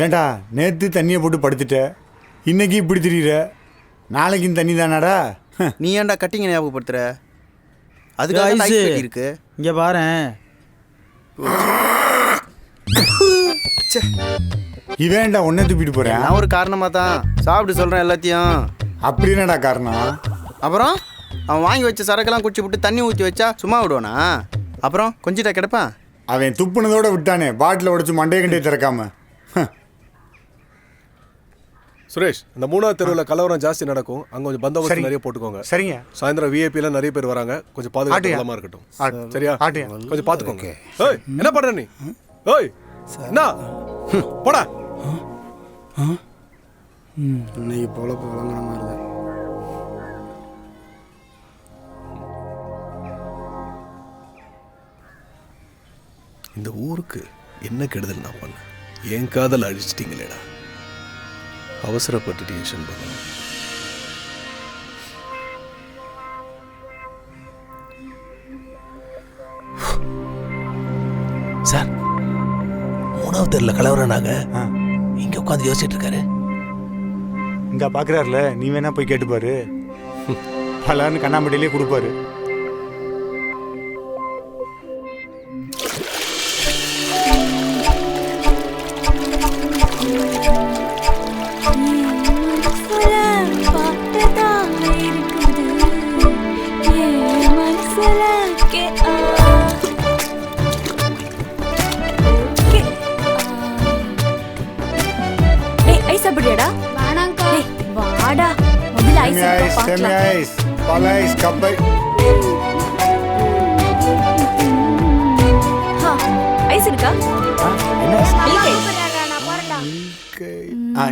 ஏண்டா நேற்று தண்ணியை போட்டு படுத்துட்ட, இன்னைக்கு இப்படி திரியிற, நாளைக்கு தண்ணி தானாடா? நீ ஏன்டா கட்டிங்க ஞாபகப்படுத்துற? அதுக்காக இருக்கு. இங்கே பாரு, இவேண்டா உன்னை தூப்பிட்டு போறேன். நான் ஒரு காரணமாக தான் சாப்பிட்டு சொல்கிறேன் எல்லாத்தையும். அப்படி என்னடா காரணம்? அப்புறம் அவன் வாங்கி வச்ச சரக்கெல்லாம் குடிச்சு விட்டு தண்ணி ஊற்றி வச்சா சும்மா விடுவானா? அப்புறம் கொஞ்சிட்டா கிடப்பான். அவன் துப்புனதோட விட்டானே, பாட்டில் உடச்சு மண்டைய கண்டையை திறக்காம. சுரேஷ், இந்த 3வது தெருவில் கலவரம் ஜாஸ்தி நடக்கும், அங்கே கொஞ்சம் பந்தோபஸ்து நிறைய போட்டுக்கோங்க. சரிங்க. சாயந்தரம் விஐபியில் நிறைய பேர் வராங்க, கொஞ்சம் பாதுகாப்பு இருக்கட்டும். சரியா? கொஞ்சம் பார்த்துக்கோங்க. ஏய் என்ன பண்ற நீ? ஏய் என்ன போடா. இன்னைக்கு பொழப்பு வழங்குற மாதிரி தான். இந்த ஊருக்கு என்ன கெடுதல் நான் பண்ண? என் காதல் அழிச்சிட்டீங்களேடா. அவசரப்பட்டு டென்ஷன் பண்ண. சார், 3வது தெருவில் கலவரம் நாங்க இங்க உட்காந்து யோசிச்சுட்டு இருக்காரு. இங்க பாக்குறாருல, நீ வேணா போய் கேட்டுப்பாரு. பலான்னு கண்ணாமட்டிலே கொடுப்பாரு.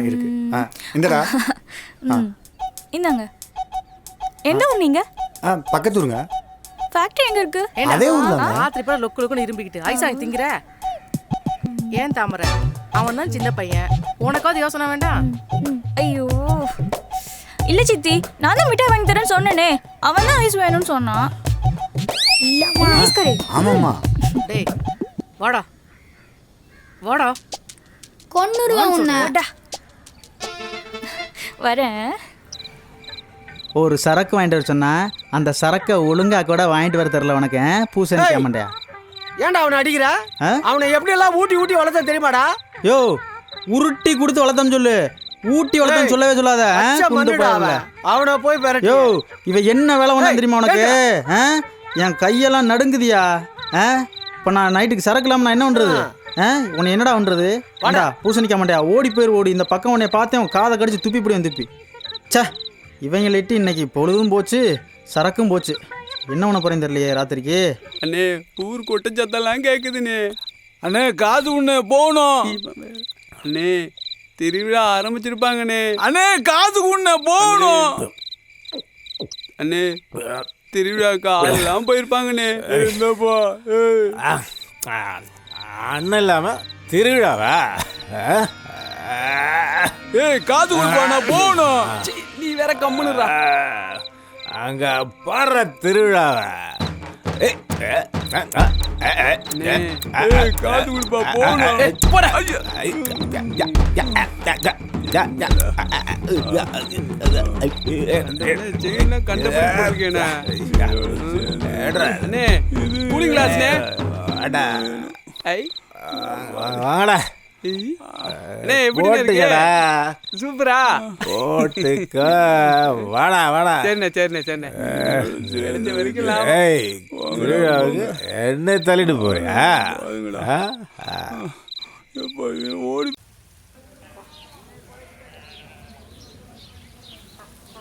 இருக்கு. இந்தடா இந்தாங்க. எந்த ஊர் நீங்க? பக்கத்து ஊருங்க. ஃபேக்டரி எங்க இருக்கு? அதே ஊர்ல. ராத்திரி போல லொக்கு லொக்குன்னு இரும்பிக்கிட்டு ஐசா திங்கிற. ஏன் தாமரை, அவன் தான் சின்ன பையன், உனக்காவது யோசனை வேண்டாம்? ஐயோ இல்ல சித்தி, நான் தான் மிட்டாய் வாங்கி தரேன்னு சொன்னேனே, அவன் தான் ஐஸ் வேணும்னு சொன்னான். இல்லம்மா ஐஸ் கரே. ஆமாம்மா. டேய் வாடா வாடா, கொன்னுருவா உன்னை. வரேன். ஒரு சரக்கு வாங்கிட்டு வர சொன்னா, அந்த சரக்கை ஒழுங்கா கூட வாங்கிட்டு வர தெரியல உனக்கு. பூசணி கேமண்டையா? ஏன்டா அவனை அடிக்கிற? அவனை எப்படி எல்லாம் ஊட்டி ஊட்டி வளர்த்த தெரியுமாடா? யோ, உருட்டி கொடுத்து வளர்த்தம் சொல்லு, ஊட்டி வளர்த்தம் சொல்லவே சொல்லாத. அவனை போய் பாரு. யோ, இவ என்ன வேலை பண்ண தெரியுமா உனக்கு? என் கையெல்லாம் நடுங்குதியா? இப்போ நான் நைட்டுக்கு சரக்கு இல்லாம நான் என்ன பண்றது? உன்னை என்னடா பண்றது? வாடா பூசணிக்க மாட்டியா, ஓடி போயிரு ஓடி. இந்த பக்கம் உன்னை பார்த்தேன், காதை கடிச்சு துப்பி போடுவேன் துப்பி. சே, இவங்களிட்டு இன்னைக்கு பொழுதும் போச்சு, சரக்கும் போச்சு. என்ன பண்ண போறேன் தெரியலையே ராத்திரிக்கு. அண்ணே ஊர் கொட்ட சத்தெல்லாம் கேட்குதுண்ணே. அண்ணே காது உண்ணே போகணும். அண்ணே திருவிழா ஆரம்பிச்சிருப்பாங்கண்ணே. அண்ணே காது உண்ணே போகணும். அண்ணே திருவிழாக்கு ஆளெல்லாம் போயிருப்பாங்கண்ணே. என்னப்பா அண்ணன் இல்லாம திருவிழாவா? ஏய் காது கொடுப்பானா போகணும். நீ வேற கம்முனுறா. அங்க பாடுற திருவிழாவை காது கொடுப்பா போகணும். கூலிங் கிளாஸ்னே வாடா சூப்பரா போட்டுக்க வாடா வாடா சரிண்ணே சரிண்ணே சரிண்ணே என்ன தள்ளிட்டு போறியா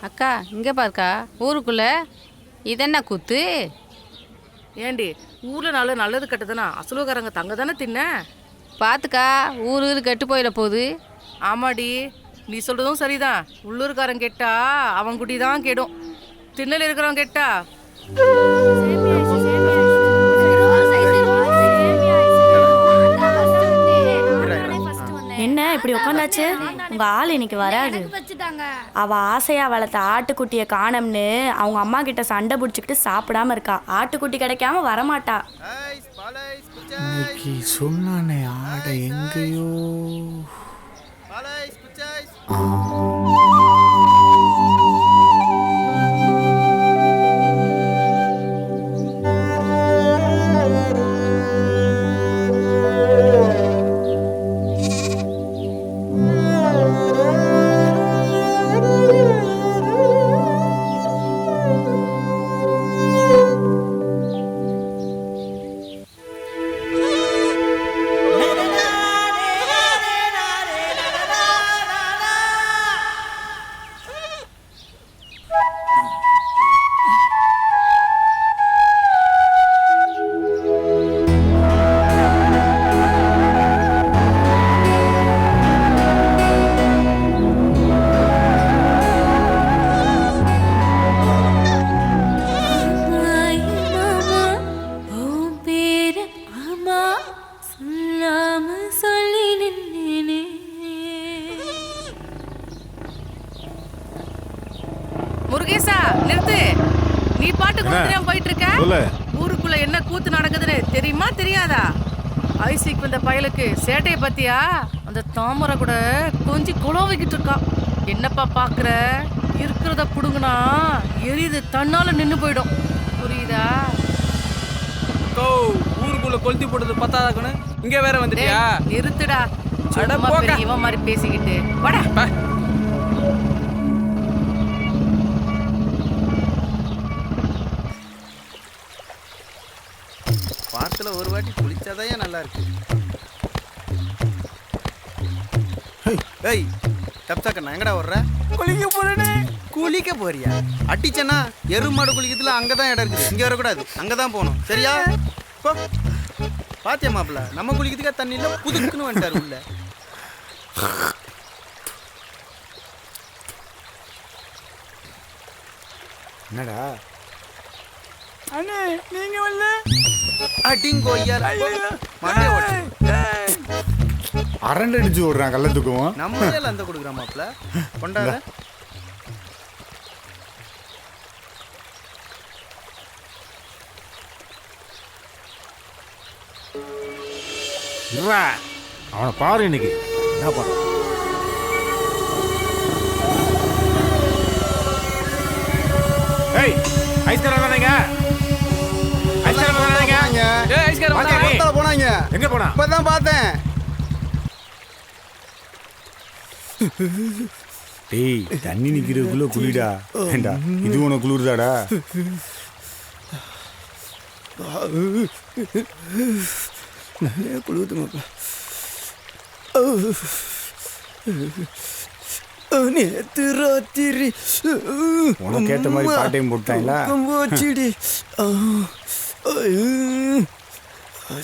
அக்கா இங்கே பாருக்கா ஊருக்குள்ள இதென்ன கூத்து? ஏண்டி ஊர்ல நல்லது கெட்டதுன்னா அசலுக்காரங்க தங்க தானே தின்ன. பார்த்துக்கா ஊரு கெட்டு போயிட போகுது. ஆமாடி நீ சொல்றதும் சரிதான். உள்ளூர்காரன் கெட்டா அவன் குட்டி தான் கெடும். திண்ணல இருக்கிறவன் கெட்டா என்ன இப்படி உட்காந்தாச்சு? உங்க ஆள் இன்னைக்கு வராது. அவ ஆசையா வளர்த்த ஆட்டுக்குட்டியை காணோம்னு அவங்க அம்மா கிட்ட சண்டை பிடிச்சிக்கிட்டு சாப்பிடாம இருக்கா. ஆட்டுக்குட்டி கிடைக்காம வரமாட்டா. இன்னைக்கு சொன்னானே ஆடை எங்கேயோ. முருகேசா நிறுத்து. நீ பாட்டுக்கு தெரியாம போயிட்டு இருக்க. ஊருக்குள்ள என்ன கூத்து நடக்குதுன்னு தெரியுமா தெரியாதா? ஐசிக்கு வந்த பயலுக்கு சேட்டையை பத்தியா? அந்த தாமரை கூட கொஞ்சம் குழவிக்கிட்டு இருக்கா. என்னப்பா பாக்குற? இருக்கிறத புடுங்குனா எரியுது தன்னால நின்னு போயிடும். புரியுதா? ஊருக்குள்ள கொளுத்தி போட்டது பத்தாதாக்கணு இங்க வேற வந்துட்டியா? நிறுத்துடா. இவன் மாதிரி பேசிக்கிட்டு வாடா. வாரத்துல ஒரு வாட்டி குளிச்சாதான் நல்லா இருக்கு. ஏய் தப்சாக்கண்ணா எங்கடா வர்ற? குளிக்க போறேனே. குளிக்க போறியா? அட்டிச்சனா எருமாடு குளிக்கிறதுல அங்கதான் இடம் இருக்குது. இங்க வரக்கூடாது, அங்கதான் போகணும். சரியா? பாத்தியா மாப்பிள்ள, நம்ம குளிக்கிறதுக்கா தண்ணி இல்ல, புதுக்குன்னு வந்துட்டாரு உள்ள. என்னடா அண்ணே நீங்க வரல? அரண்டு அடிச்சு விடுறான் கள்ளத்துக்கும். நம்ம அந்த கொடுக்குறான் மாப்பிள்ள கொண்டாட. அவனை பாரு இன்னைக்கு என்ன பண்ண. ஏய் ஐஸ்காரம் தானேங்க? ஐஸ்காரம் தானேங்க? ஏய் ஐஸ்காரம் போனாங்க. எங்க போனா? இப்பதான் பார்த்தேன். டேய் தண்ணி நிக்கிறதுக்குள்ள குளிடா. ஏண்டா இது உனக்கு குளிர்தாடா? நிறைய குளிர்து மாப்பிள்ள. நேத்து ராத்திரி உனக்கு ஏற்ற மாதிரி பாட்டையும் போட்டாங்களா? போச்சுடி.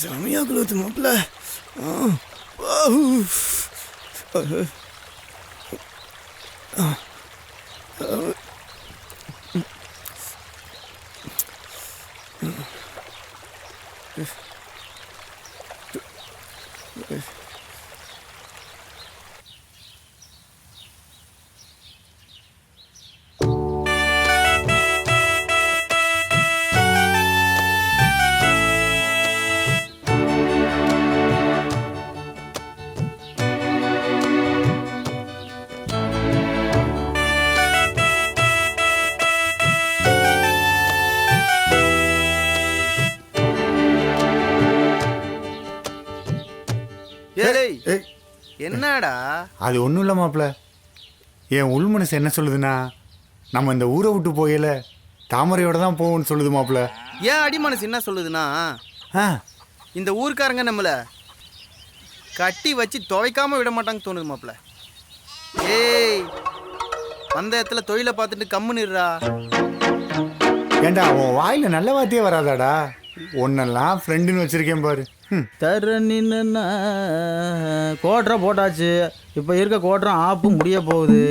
செமையா குளிர்து மாப்பிள்ள. என்னடா? அது ஒன்றும் இல்லை மாப்பிள்ள. என் உள் மனசு என்ன சொல்லுதுன்னா, நம்ம இந்த ஊரை விட்டு போகல தாமரையோட தான் போவோம்னு சொல்லுது மாப்பிள்ள. ஏன் அடி மனசு என்ன சொல்லுதுன்னா, இந்த ஊருக்காரங்க நம்மளை கட்டி வச்சு துவைக்காம விட மாட்டாங்க தோணுது மாப்பிள்ள. ஏய், அந்த இடத்துல தொழிலை பார்த்துட்டு கம்முன்னுடுறா. ஏண்டா உன் வாயில் நல்ல வார்த்தையே வராதாடா? ஒன்னெல்லாம் ஃப்ரெண்டுன்னு வச்சிருக்கேன் பாரு. தர நின்னா கோட்டரை போட்டாச்சு. இப்போ இருக்க கோட்டரம் ஆப்பு முடிய போகுது.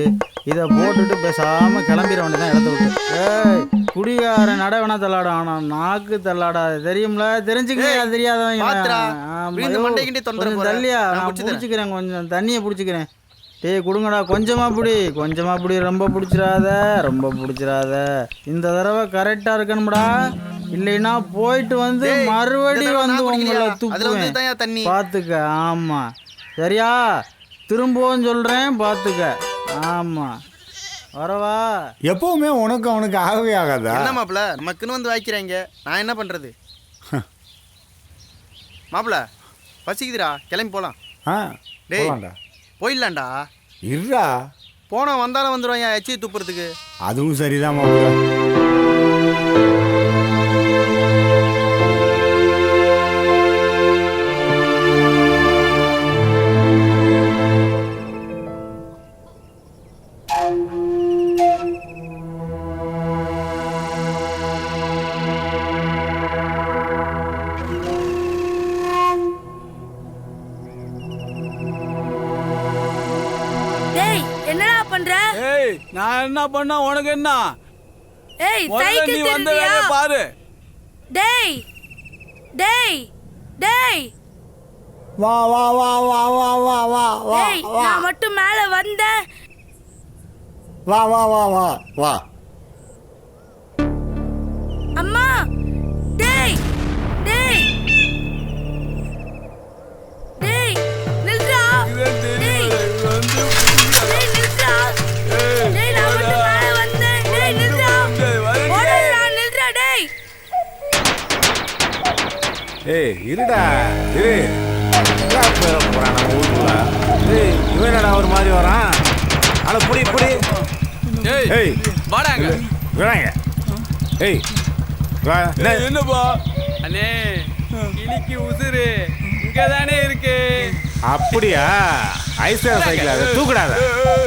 இதை போட்டுட்டு பேசாமல் கிளம்பிட வேண்டியதான் இடத்த விட்டு. ஏய், குடிகார நட வேணா தள்ளாடும், ஆனால் நாக்கு தள்ளாடாது. தெரியும்ல? தெரிஞ்சுக்க தெரியாதவங்க. கொஞ்சம் தள்ளியா, நான் பிடிச்சிக்கிறேன். கொஞ்சம் தண்ணியை பிடிச்சிக்கிறேன். டேய் கொடுங்கடா, கொஞ்சமாக பிடி. ரொம்ப பிடிச்சிடாத, இந்த தடவை கரெக்டாக இருக்கணும்டா. இல்லைன்னா போயிட்டு வந்து மறுபடியும் வந்து உங்களை துப்புவேன். பார்த்துக்க. ஆமாம், சரியா? திரும்பவும் சொல்கிறேன், பார்த்துக்க. ஆமாம், வரவா? எப்பவுமே உனக்கு அவனுக்கு ஆகவே ஆகாதா? என்ன மாப்பிள்ள, நமக்குன்னு வந்து வாய்க்கிறாங்க, நான் என்ன பண்ணுறது? மாப்பிள்ள பசிக்குதுடா, கிளம்பி போகலாம். டேய் போயிடலாம்டா. இருடா, போன வந்தாலும் வந்துடுவான் என் எச்சி துப்புறதுக்கு. அதுவும் சரிதான் மாப்பிள்ள. நான் என்ன பண்ணா உனக்கு என்ன? ஏய், நீ வந்த வேலைய பாரு. டேய் டேய் டேய், வா வா வா வா வா வா வா வா. நான் மட்டும் மேல வந்தேன். வா வா வா வா வா. அம்மா, டேய் டேய் டேய், நில்றா. டேய் நில்றா. டேய், நான் மட்டும் மேல வந்தேன். டேய் நில்றா. ஓடறா, நில்றா. டேய் ஏய் இருடா, இரு. போறான் நம்ம ஊருக்குள்ள. ஏய், இவன் என்னடா ஒரு மாதிரி வரான்? அட புடி. ஏய் வாடாங்க. வாடாங்க. ஏய் வா. என்னப்பா? அண்ணே, கிளிக்கு உசுரு இங்க தானே இருக்கு. அப்படியா? ஐஸ்வர் சைக்கிள் அது தூக்குடாத.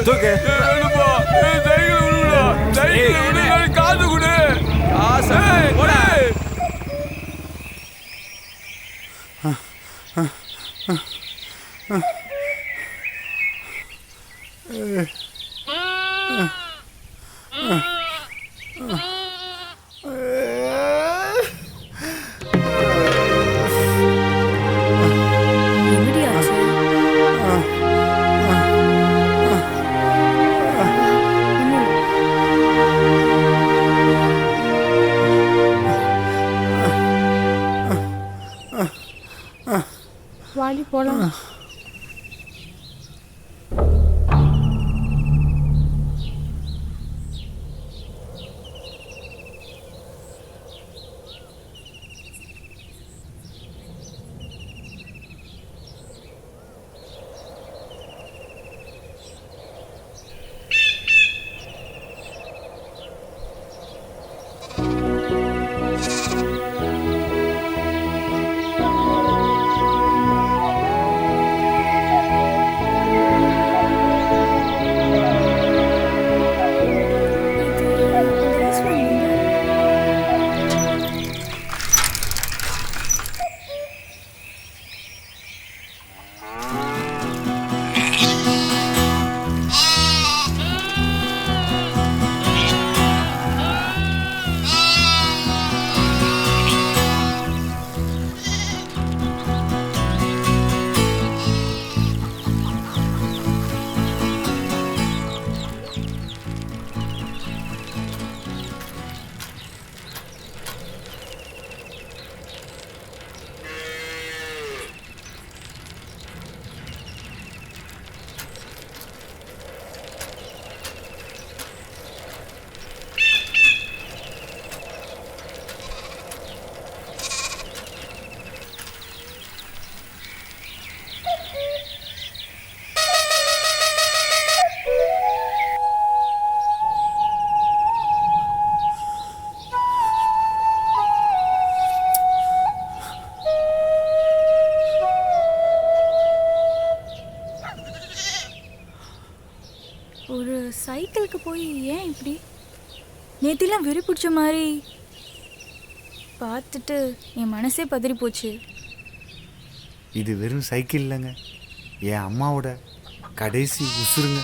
தூக்கு. என்னப்பா? சைக்கிள் விடுடா. சைக்கிள் விடுடா, காசு கொடு. காசு போடா. வாடி போலாம். சைக்கிளுக்கு போய் ஏன் இப்படி நேத்திலாம் வெறி பிடிச்ச மாதிரி பார்த்துட்டு என் மனசே பதறி போச்சு. இது வெறும் சைக்கிள் இல்லைங்க, என் அம்மாவோட கடைசி உசுருங்க,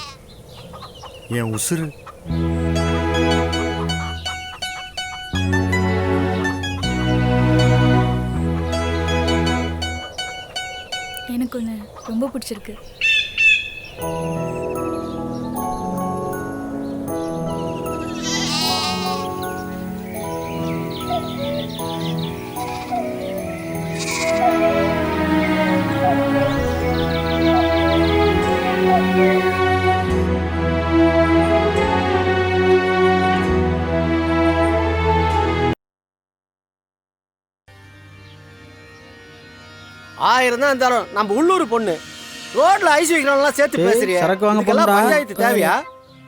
என் உசுரு. எனக்கு ஒன்று ரொம்ப பிடிச்சிருக்கு. ஆயிரம் தான் இருந்தாலும் நம்ம உள்ளூர் பொண்ணு ரோட்ல ஐஸ் வைக்கிறவங்களாம் சேர்த்து பேசுறியா? சரக்கு வாங்க இதுக்கெல்லாம் பஞ்சாயத்து தேவையா?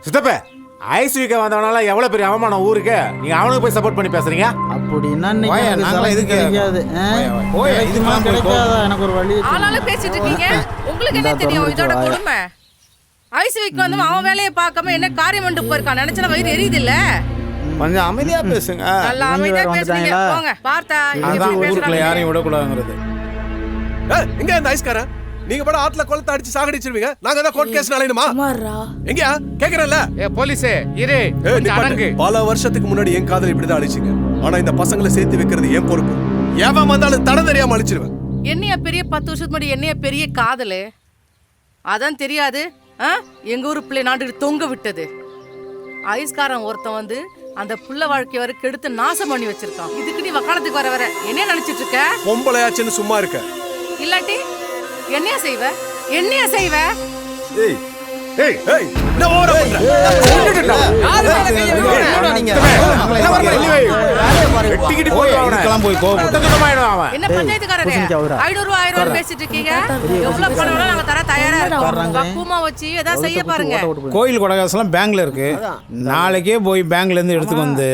சித்தப்ப ஐஸ் வீக்க வந்தவனால எவ்வளவு பெரிய அவமானம் ஊருக்கு. நீங்க அவனுக்கு போய் சப்போர்ட் பண்ணி பேசுறீங்க. அப்படின்னா எனக்கு ஒரு வழி. ஆளாலும் பேசிட்டு இருக்கீங்க. உங்களுக்கு என்ன தெரியும் இதோட கொடுமை? ஐஸ் வீக் வந்து அவன் வேலையை பார்க்காம என்ன காரியம் பண்ணிட்டு போயிருக்கான். நினைச்சா வயிறு எரியுது இல்ல? கொஞ்சம் அமைதியா பேசுங்க. நல்லா அமைதியா பேசுறீங்க. போங்க. பார்த்தா ஊருக்குள்ள யாரையும் விடக்கூடாதுங்கிறது. எங்க இந்த ஐஸ்காரன்? நீங்க பட ஆட்ல கொளத்த அடிச்சு சாகடிச்சிருவீங்க. நாங்க தான் கோர்ட் கேஸ் நாளையுமா? எங்கயா கேக்குறல்ல? போலீஸே இரு அடங்கு. பல வருஷத்துக்கு முன்னாடி என் காதல் இப்படி தான் அழிச்சிங்க. ஆனா இந்த பசங்களை சேர்த்து வைக்கிறது என் பொறுப்பு. எவன் வந்தாலும் தட தெரியாம அழிச்சிருவேன். என்னைய பெரிய 10 வருஷத்துக்கு முன்னாடி என்னைய பெரிய காதலு அதான் தெரியாது. எங்க ஊரு பிள்ளை நாட்டு தொங்க விட்டது. ஐஸ்காரன் ஒருத்தன் வந்து அந்த புள்ள வாழ்க்கை வரை கெடுத்து நாசம் பண்ணி வச்சிருக்கான். இதுக்கு நீ வக்காலத்துக்கு வர என்ன நினைச்சிட்டு இருக்க? பொம்பளையாச்சுன்னு சும்மா இருக்க இல்லாட்டி என்னைய செய்வ? என்னைய செய்வ? ஏய் ஏய் ஏய் என்ன ஓர பண்ற? சொல்லிட்டடா. யாரு மேல கைய வைக்கற நீங்க? என்ன வரல இல்ல வை. வெட்டிக்கிட்டு போய் அவனலாம் போய் கோபப்பட்டதுமாயிடும் அவன். என்ன பஞ்சாயத்துக்காரரே? 500 ரூபாய் 1000 ரூபாய் பேசிட்டு இருக்கீங்க. எவ்வளவு பணம் வேணா நாங்க தர தயாரா இருக்கோம். வக்குமா வச்சு ஏதா செய்ய பாருங்க. கோயில் கொடகாசலாம் பேங்க்ல இருக்கு. நாளைக்கே போய் பேங்க்ல இருந்து எடுத்துட்டு வந்து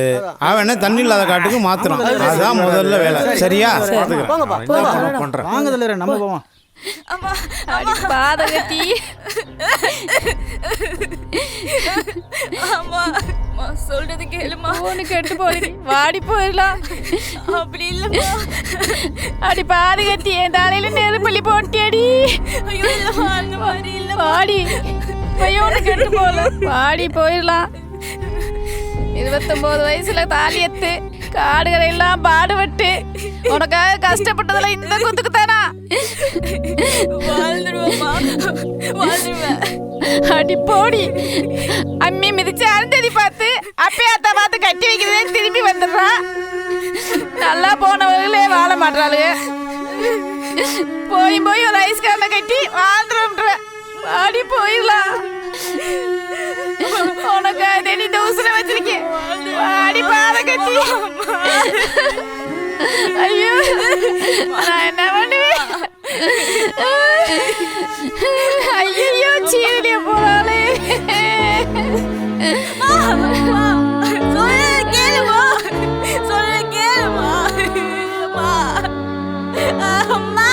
அவனே தண்ணி இல்லாத காட்டுக்கு மாத்துறான். அதான் முதல்ல வேலை. சரியா? பாத்துக்கறேன். பண்றேன். வாங்கதல நம்ம போவோம். அம்மா அடி பாதகத்தி. அம்மா அம்மா சொல்றது கேளுமா. உனக்கு எடுத்து போயிடு. வாடி போயிடலாம். அப்படி இல்லம்மா. அடி பாதகத்தி என் தலையில நெருப்பள்ளி போட்டியடி. ஐயோ இல்லம்மா அந்த மாதிரி இல்ல. வாடி உனக்கு எடுத்து போகலாம். வாடி போயிடலாம். 29 வயசுல தாலி எத்து காடுகளை எல்லாம் பாடுபட்டு உனக்காக கஷ்டப்பட்டதுல இந்த குத்துக்கு தானா? வாழ்ந்துருவேம்மா வாழ்ந்துருவேன். அடி போடி. அம்மி மிதிச்சு அருந்ததி பார்த்து அப்பயாத்த பார்த்து கட்டி வைக்கிறதே திரும்பி வந்துடுறா. நல்லா போனவர்களே வாழ மாட்டாளுங்க. போய் ஒரு ஐஸ்காரனை கட்டி வாழ்ந்துருன்ற. வாடி போயிடலாம். உனக்காக நீ தூசணை வச்சிருக்கேன். வாடி பாத கட்டி. ஐயோ நான் என்ன பண்ணுவேன்? ஐயோ சீரடிய போறாளே. சொல்ல கேளுமா. சொல்ல கேளுமா. அம்மா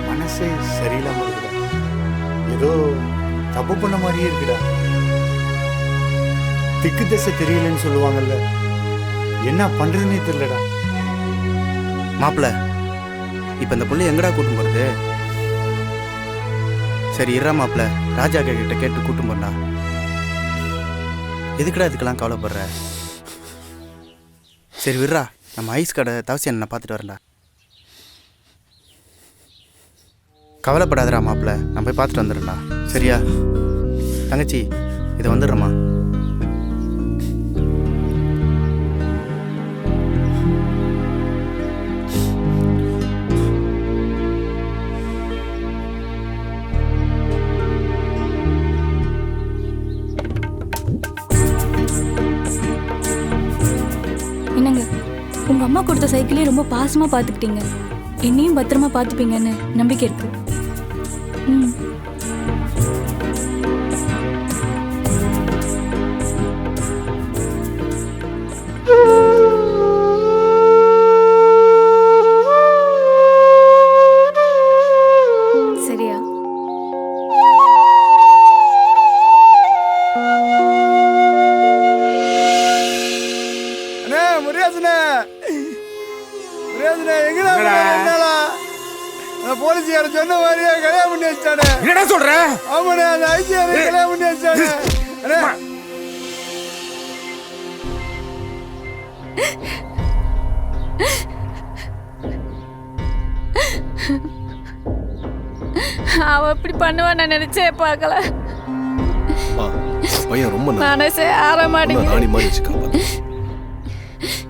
மனசே சரியில்லாம இருக்குடா. ஏதோ தப்பு பண்ண மாதிரியே இருக்குடா. திக்கு திசை தெரியலன்னு சொல்லுவாங்கல்ல, என்ன பண்றதுன்னே தெரியலடா. மாப்பிள்ள இப்ப இந்த புள்ளி எங்கடா கூட்டும் போறது? சரி இருறா மாப்பிள்ள, ராஜா கிட்ட கேட்டு கூட்டும் போறா. எதுக்குடா இதுக்கெல்லாம் கவலைப்படுற? சரி விட்றா, நம்ம ஐஸ் கடை தவசி அண்ணனை பார்த்துட்டு வரேன்டா. கவலைப்படாதடா மாப்பிள்ள, நான் போய் பார்த்துட்டு வந்துடுறேன்டா. சரியா? தங்கச்சி இதை வந்துடுறம்மா. என்னங்க உங்க அம்மா கொடுத்த சைக்கிளே ரொம்ப பாசமா பாத்துக்கிட்டீங்க. என்னையும் பத்திரமா பாத்துப்பீங்கன்னு நம்பிக்கை இருக்கு. ம். சரியா? அண்ணே முருகேசனே, முருகேசனே எங்கடா அந்த போலீஸ்கார சொன்ன மாதிரியே கல்யாணம் பண்ணி வச்சிட்டானே. என்னடா சொல்ற? ஆமாண்ணே, அந்த ஐசிஆர் கல்யாணம் பண்ணி வச்சிட்டானே. அண்ணே அவ இப்படி பண்ணுவான்னு நான் நினைச்சே பார்க்கல. பையன் ரொம்ப மனசே ஆற மாட்டேங்குது. ராணி மாதிரி வச்சு காப்பாத்து.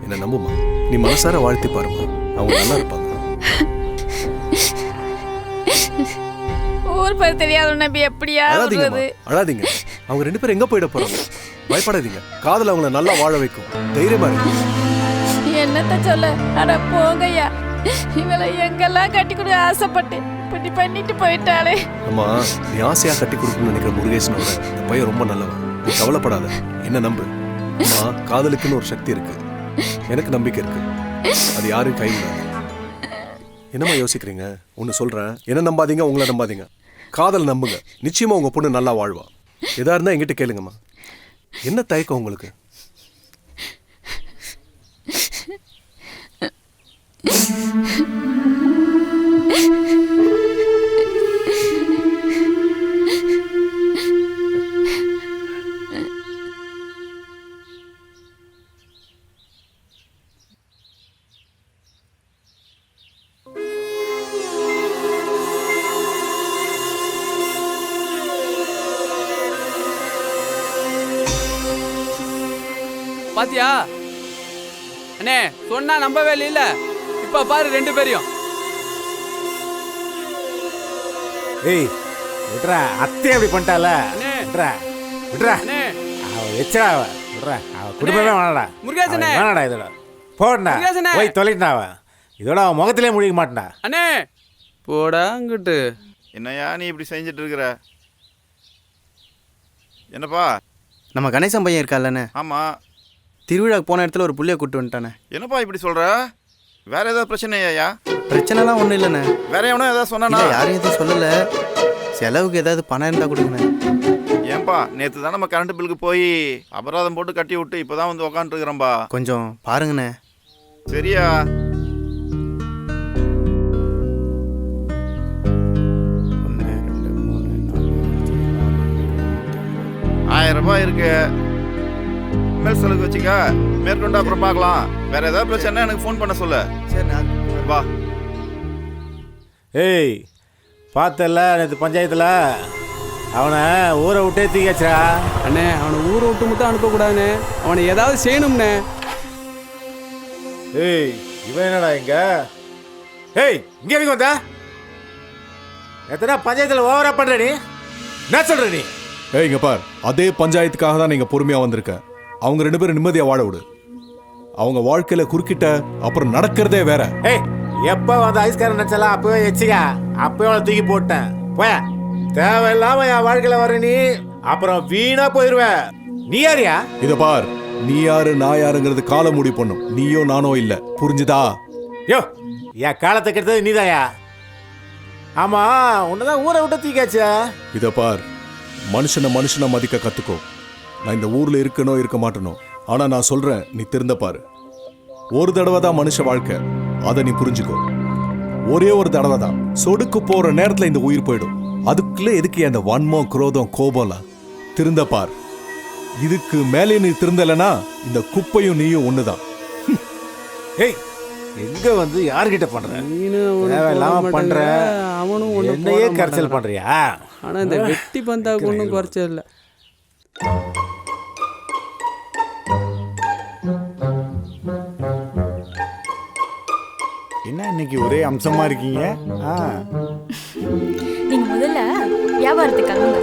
என்ன நம்புமா, நீ மனசார வாழ்த்தி பாருமா, அவங்க நல்லா இருப்பாங்க. ஊர் பேர் தெரியாத நம்பி எப்படியா அழாதீங்கம்மா, அழாதீங்க. அவங்க 2 பேரும் எங்க போயிட போறாங்க? பயப்படாதீங்க. காதல் அவங்கள நல்லா வாழ வைக்கும். தைரியமா இருங்க. என்னத்த சொல்ல? அட போங்கய்யா, இவளை எங்கெல்லாம் கட்டி கொடுக்க ஆசைப்பட்டு இப்படி பண்ணிட்டு போயிட்டாளே. அம்மா, நீ ஆசையா கட்டி கொடுக்கணும்னு நினைக்கிற முருகேசனோட இந்த பையன் ரொம்ப நல்லவன். நீ கவலைப்படாத, என்ன நம்பு. அம்மா, காதலுக்குன்னு ஒரு சக்தி இருக்கு. எனக்கு நம்பிக்கை இருக்கு. அது யாரும் கைவிடாது. என்னம்மா யோசிக்கிறீங்க? ஒன்று சொல்றேன், என்ன நம்பாதீங்க, உங்களை நம்பாதீங்க. காதல் நம்புங்க. நிச்சயமா உங்க பொண்ணு நல்லா வாழ்வா. எதா இருந்தா என்கிட்ட கேளுங்கம்மா. என்ன தயக்கம் உங்களுக்கு? பாத்தியா அண்ணே, சொன்னா நம்பவே இல்ல. இப்ப பாரு 2 பேரையும். ஏய் விட்றா, அத்தை அப்படி பண்ணிட்டால. விட்றா விட்றா, அவ எச்சடா அவ. விட்றா, அவ குடும்பமே வேணாடா. முருகேசனே வேணாடா இதோட. போடா போய் தொலைட்டா அவ. இதோட அவன் முகத்திலே முடிக்க மாட்டா. அண்ணே போடா அங்கிட்டு. என்னையா நீ இப்படி செஞ்சுட்டு இருக்கிற? என்னப்பா? நம்ம கணேசன் பையன் இருக்கால்லண்ணே. ஆமாம். திருவிழாக்கு போன இடத்துல ஒரு புள்ளைய கூப்பிட்டு வந்துட்டானே. என்னப்பா இப்படி சொல்கிற? வேற ஏதாவது பிரச்சனையா? பிரச்சனைலாம் ஒன்றும் இல்லைண்ணே. வேற எவனோ ஏதாவது சொன்னானா? யாரும் எதுவும் சொல்லலை. செலவுக்கு ஏதாவது பணம் இருந்தால் கொடுங்கண்ணே. ஏன்பா, நேற்று தான் நம்ம கரண்ட் பில்லுக்கு போய் அபராதம் போட்டு கட்டி விட்டு இப்போ தான் வந்து உக்காந்துருக்குறோம்பா. கொஞ்சம் பாருங்கண்ணே. சரியா? ₹1000 இருக்கு. மேல் செலவுக்கு வச்சுக்க. மேற்கொண்டு அப்புறம் பார்க்கலாம். வேற ஏதாவது பிரச்சனை எனக்கு ஃபோன் பண்ண சொல்லு. சரி, நான் வா. ஏய் பார்த்தல நேற்று பஞ்சாயத்தில் அவனை ஊரை விட்டே தூக்கியாச்சா? அண்ணே, அவனை ஊரை விட்டு மட்டும் அனுப்பக்கூடாதுண்ணே. அவனை ஏதாவது செய்யணும்ண்ணே. ஏய் இவன் என்னடா இங்க? ஏய் இங்கே எதுக்கு வந்தா? எத்தனை பஞ்சாயத்தில் ஓவரா பண்ற நீ? என்ன சொல்ற நீ? ஏய் இங்க பார், அதே பஞ்சாயத்துக்காக தான் நீங்க பொறுமையா வந்திருக்க. அவங்க 2 பேரும் நிம்மதியா வாழ விடு. அவங்க வாழ்க்கையில குறுக்கிட்ட அப்புறம் நடக்கிறதே வேற. ஏய் எப்போ வந்து ஐஸ்காரன் நினைச்சலாம் அப்பவே வச்சுக்க. அப்பவே அவளை தூக்கி போட்டேன். போய தேவையில்லாம என் வாழ்க்கையில வர நீ அப்புறம் வீணா போயிருவ. நீ யாரியா? இத பார், நீ யாரு நான் யாருங்கிறது காலம் முடிவு பண்ணும். நீயோ நானோ இல்ல, புரிஞ்சுதா? யோ என் காலத்தை கெடுத்தது நீதாயா? ஆமா, உன்னதான் ஊரை விட்டு தூக்கியாச்சா? இத பார், மனுஷனை மதிக்க கத்துக்கோ. நான் இந்த ஊர்ல இருக்கனோ இருக்க மாட்டேனோ, ஆனா நான் சொல்றேன், நீ திருந்த பாரு. ஒரு தடவை தான் மனுஷ வாழ்க்கை, அதை நீ புரிஞ்சுக்கோ. ஒரே ஒரு தடவை தான். சொடுக்கு போற நேரத்துல இந்த உயிர் போயிடும். அதுக்குள்ள எதுக்கு அந்த வன்மம், குரோதம், கோபம்லாம்? திருந்த பார். இதுக்கு மேலே நீ திருந்தலனா இந்த குப்பையும் நீயும் ஒண்ணுதான். ஏய் எங்க வந்து யார்கிட்ட பண்ற? தேவையில்லாம பண்ற. அவனும் என்னையே கரைச்சல் பண்றியா? ஆனா இந்த வெட்டி பந்தா ஒன்றும் குறைச்சது இல்லை. என்ன இன்னைக்கு ஒரே அம்சமா இருக்கீங்க? நீங்க முதல்ல வியாபாரத்துக்கு கிளம்புங்க.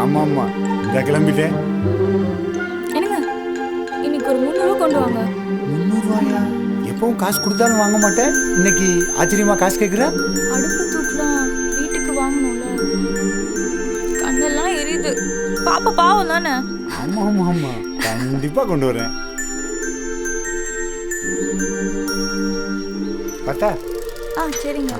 ஆமாம்மா, இந்த கிளம்பிட்டேன். என்னங்க இன்னைக்கு ஒரு 300 ரூபா கொண்டு வாங்க. 300 ரூபாயா? எப்பவும் காசு கொடுத்தாலும் வாங்க மாட்டேன், இன்னைக்கு ஆச்சரியமா காசு கேட்குற? அடுப்பு தூக்கலாம், வீட்டுக்கு வாங்கணும்ல. கண்ணெல்லாம் எரியுது. பாப்பா பாவம் தானே. ஆமா ஆமா ஆமா, கண்டிப்பா கொண்டு வரேன். பார்த்தா? சரிங்க.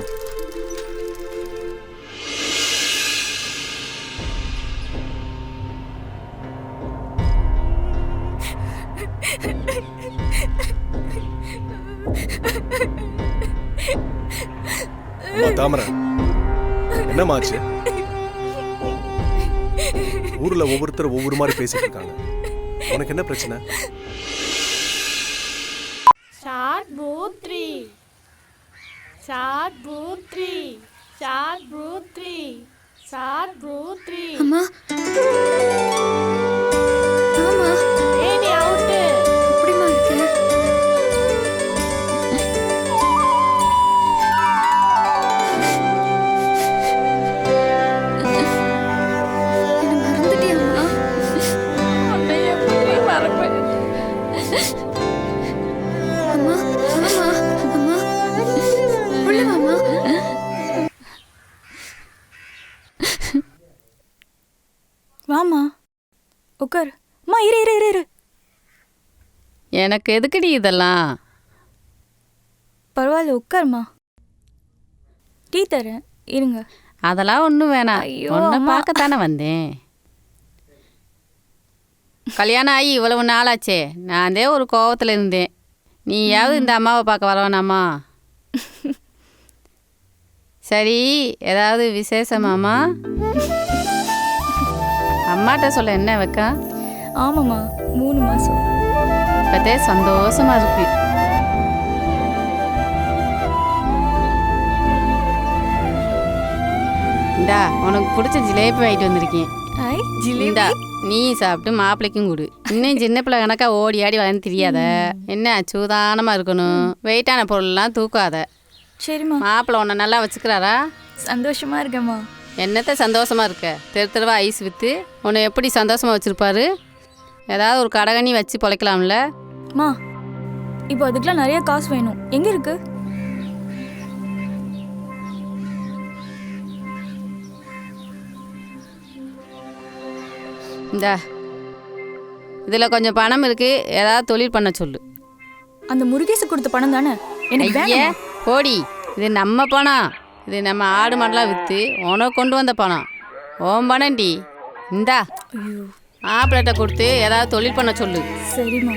தாமரை, என்னமாச்சு? ஊர்ல ஒவ்வொருத்தர் ஒவ்வொரு மாதிரி பேசிட்டு இருக்காங்க. உனக்கு என்ன பிரச்சனை? ஷார்ட் பூத்ரி ஷார்ட் பூத்ரி ஷார்ட் பூத்ரி ஷார்ட் பூத்ரி. அம்மா ஆமா, ஏய் நீ அவுட். எப்படிமா இருக்கு? என்ன மறந்துட்டியாம்மா? உன்னை எப்படி மறப்பேன்? அம்மா அம்மா அம்மா உள்ள வாம்மா. வாமா உட்கார். அம்மா இரு இரு இரு இரு. எனக்கு எதுக்குடி இதெல்லாம்? பரவாயில்ல உட்காருமா, டீ தரேன் இருங்க. அதெல்லாம் ஒன்றும் வேணாம், ஐயோ, உன்னை அம்மா. பார்க்கத்தானே வந்தேன். கல்யாணம் ஆகி இவ்வளவு நாளாச்சே, நான் ஒரு கோவத்தில் இருந்தேன். நீயாவது இந்த அம்மாவை பார்க்க வரவேணாமா? சரி, ஏதாவது விசேஷமாம்மா? அம்மாட்ட சொல்ல என்ன வைக்கா? ஆமாம்மா 3 மாதம். இப்போதே சந்தோஷமா இருக்கு. இந்தா உனக்கு பிடிச்ச ஜிலேபி வாங்கிட்டு வந்திருக்கேன். இந்தா நீ சாப்பிட்டு மாப்பிள்ளைக்கும் கொடு. இன்னும் சின்ன பிள்ளை கணக்கா ஓடி ஆடி வளர்ந்து தெரியாத. என்ன சூதானமாக இருக்கணும், வெயிட்டான பொருள்லாம் தூக்காத. சரிம்மா. மாப்பிள்ளை உன்னை நல்லா வச்சுக்கிறாரா? சந்தோஷமா இருக்கேம்மா. என்னத்த சந்தோஷமா இருக்க? தெரு தெருவா ஐஸ் விற்று உன்னை எப்படி சந்தோஷமா வச்சுருப்பாரு? ஏதாவது ஒரு கடகண்ணி வச்சு பொழைக்கலாம்ல? மா இப்போ அதுக்கெலாம் நிறைய காசு வேணும். எங்கே இருக்கு? இந்தா இதில் கொஞ்சம் பணம் இருக்கு, ஏதாவது தொழில் பண்ண சொல்லு. அந்த முருகேசு கொடுத்த பணம் தானே எனக்கு ஐயே வேணும். போடி, இது நம்ம பணம். இது நம்ம ஆடு மாடெல்லாம் விற்று உனக்கு கொண்டு வந்த பணம். ஓம் பணம்டி. இந்தா மாப்பிள்ளைட்ட கொடுத்து ஏதாவது தொழில் பண்ண சொல்லு. சரிம்மா.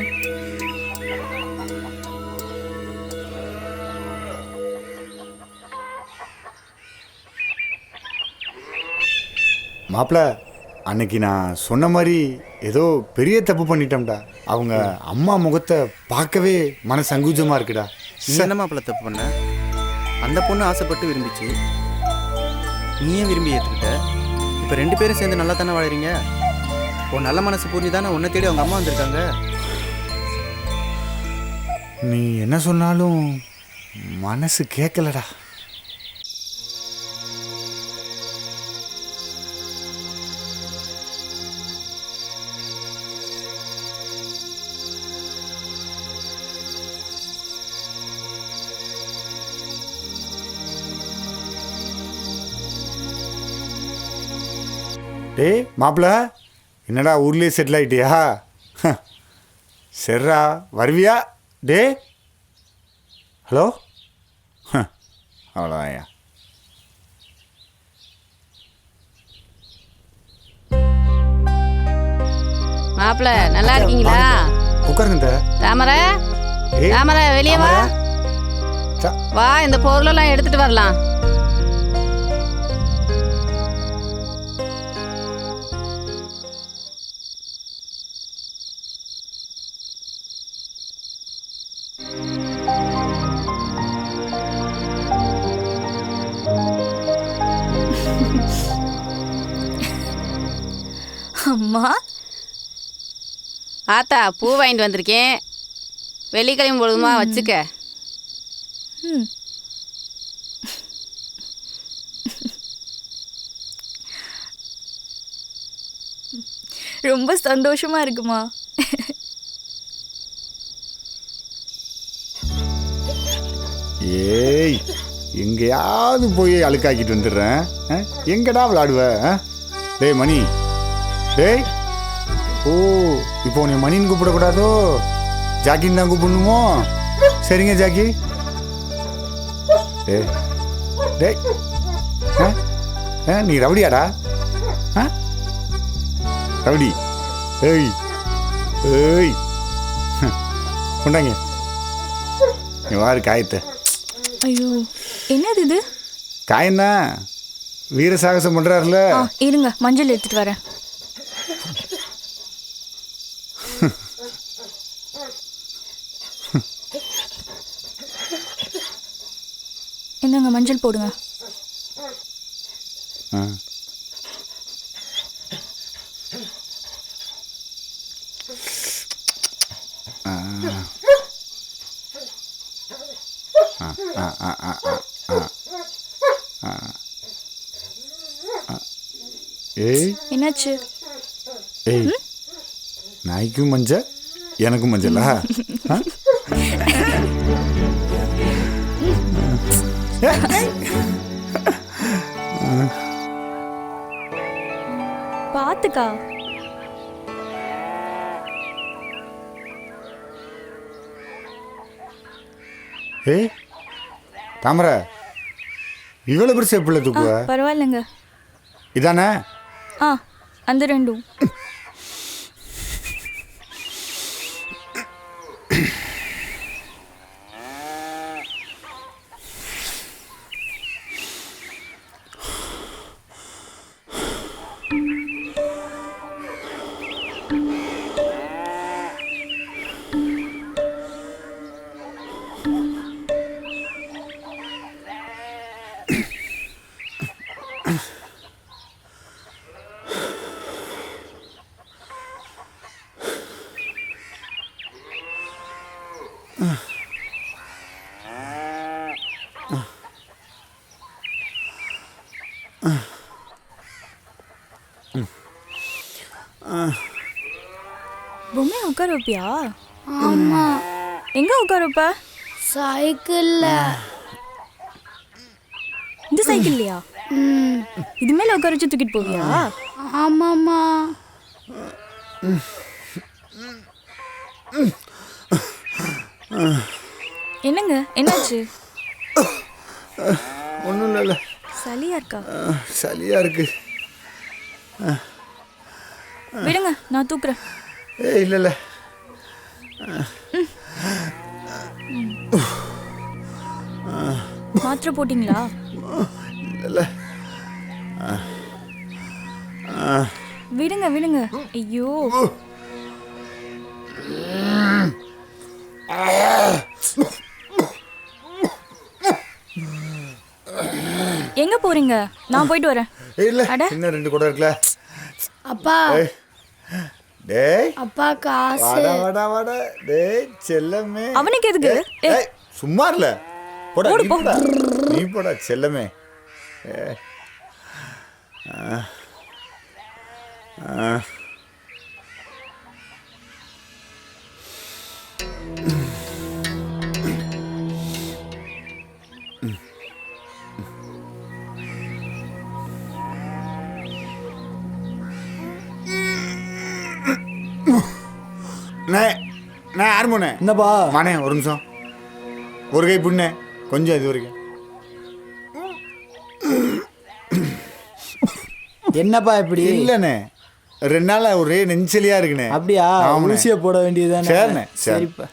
மாப்பிள்ள, அன்னைக்கு நான் சொன்ன மாதிரி ஏதோ பெரிய தப்பு பண்ணிட்டோம்டா. அவங்க அம்மா முகத்தை பார்க்கவே மன சங்கூஜமாக இருக்குடா. நீ என்ன மாப்பிள்ள தப்பு பண்ண? அந்த பொண்ணு ஆசைப்பட்டு விரும்பிச்சு, நீயே விரும்பி ஏற்றுக்கிட்ட. இப்போ 2 பேரும் சேர்ந்து நல்லா தானே வாழறீங்க. உன் நல்ல மனசு புரிஞ்சு தானே உன்னை தேடி அவங்க அம்மா வந்திருக்காங்க. நீ என்ன சொன்னாலும் மனசு கேட்கலடா. டேய் மாப்பிள்ள, என்னடா ஊர்லேயே செட்டில் ஆகிட்டியா? சரிடா, வருவியா? டே ஹலோ, அவ்வளோதான்யா. மாப்பிள்ள நல்லா இருக்கீங்களா? உட்காருங்க. தாமரை, தாமரை வெளியே வா. வா, இந்த பொருளெல்லாம் எடுத்துட்டு வரலாம். அம்மா ஆத்தா பூ வாங்கிட்டு வந்திருக்கேன், வெள்ளிக்கிழமை பொழுதுமா வச்சுக்க. ம். ரொம்ப சந்தோஷமா இருக்குமா? ஏய், எங்கேயாவது போய் அழுக்காக்கிட்டு வந்துடுறேன். எங்கடா விளாடுவ? டேய் மணி, டேய். ஓ, இப்போ உன்னை மணின்னு கூப்பிடக்கூடாதோ, ஜாக்கின்னு தான் கூப்பிடணுமோ? சரிங்க ஜாக்கி. டேய் டேய், நீ ரவுடியாடா? ரவுடி? ஏய் ஏய், கொண்டாங்க நீ வாரு காயத்தை. ஐயோ, என்னது இது? காயன்னா வீர சாகசம் பண்றாருல. இருங்க, மஞ்சள் எடுத்துட்டு வரேன். என்னங்க, மஞ்சள் போடுங்க. ஏய், என்னாச்சு? ஏய், நாய்க்கும் மஞ்சள் எனக்கும் மஞ்சளா? பாத்துக்கா. ஏய் தாமரை, இவ்வளவு பெருசு எப்படி தூக்குவ? பரவாயில்லைங்க. இதானே? அந்த ரெண்டும். பொம்மை உட்கார வைப்பியா? ஆமா. எங்க உட்கார வைப்ப? சைக்கிள்ல. இந்த சைக்கிள்லையா? இது மேல உட்கார வச்சு தூக்கிட்டு போவியா? ஆமாம்மா. என்னங்க, என்னாச்சு? ஒன்றும் இல்லை. சளியா இருக்கா? சளியா இருக்கு. விடுங்க, நான் தூக்குறேன். ஏய் இல்லை இல்லை. மாத்திரை போட்டிங்களா? இல்லை. விடுங்க விடுங்க. ஐயோ, எங்க போறீங்க? நான் போயிட்டு வரேன். இல்ல, இன்னும் 2 கூட இருக்குல. அப்பா. டேய் அப்பா காசு. வாடா வாடா வாடா. டேய் செல்லமே. அவனுக்கு எதுக்கு? ஏய் சும்மா இல்ல. போடா நீ போடா. நீ போடா செல்லமே. நான் யார் போனேன்? என்னப்பா மானே ஒரு நிமிஷம். ஒரு கை புண்ணே கொஞ்சம் இது வரைக்கும். என்னப்பா இப்படி? இல்லைண்ணே, 2 நாளா ஒரே நெஞ்சலியா இருக்குண்ணே. அப்படியா? ஊசியை போட வேண்டியதுதானே? சரிண்ணே. சரிப்பா.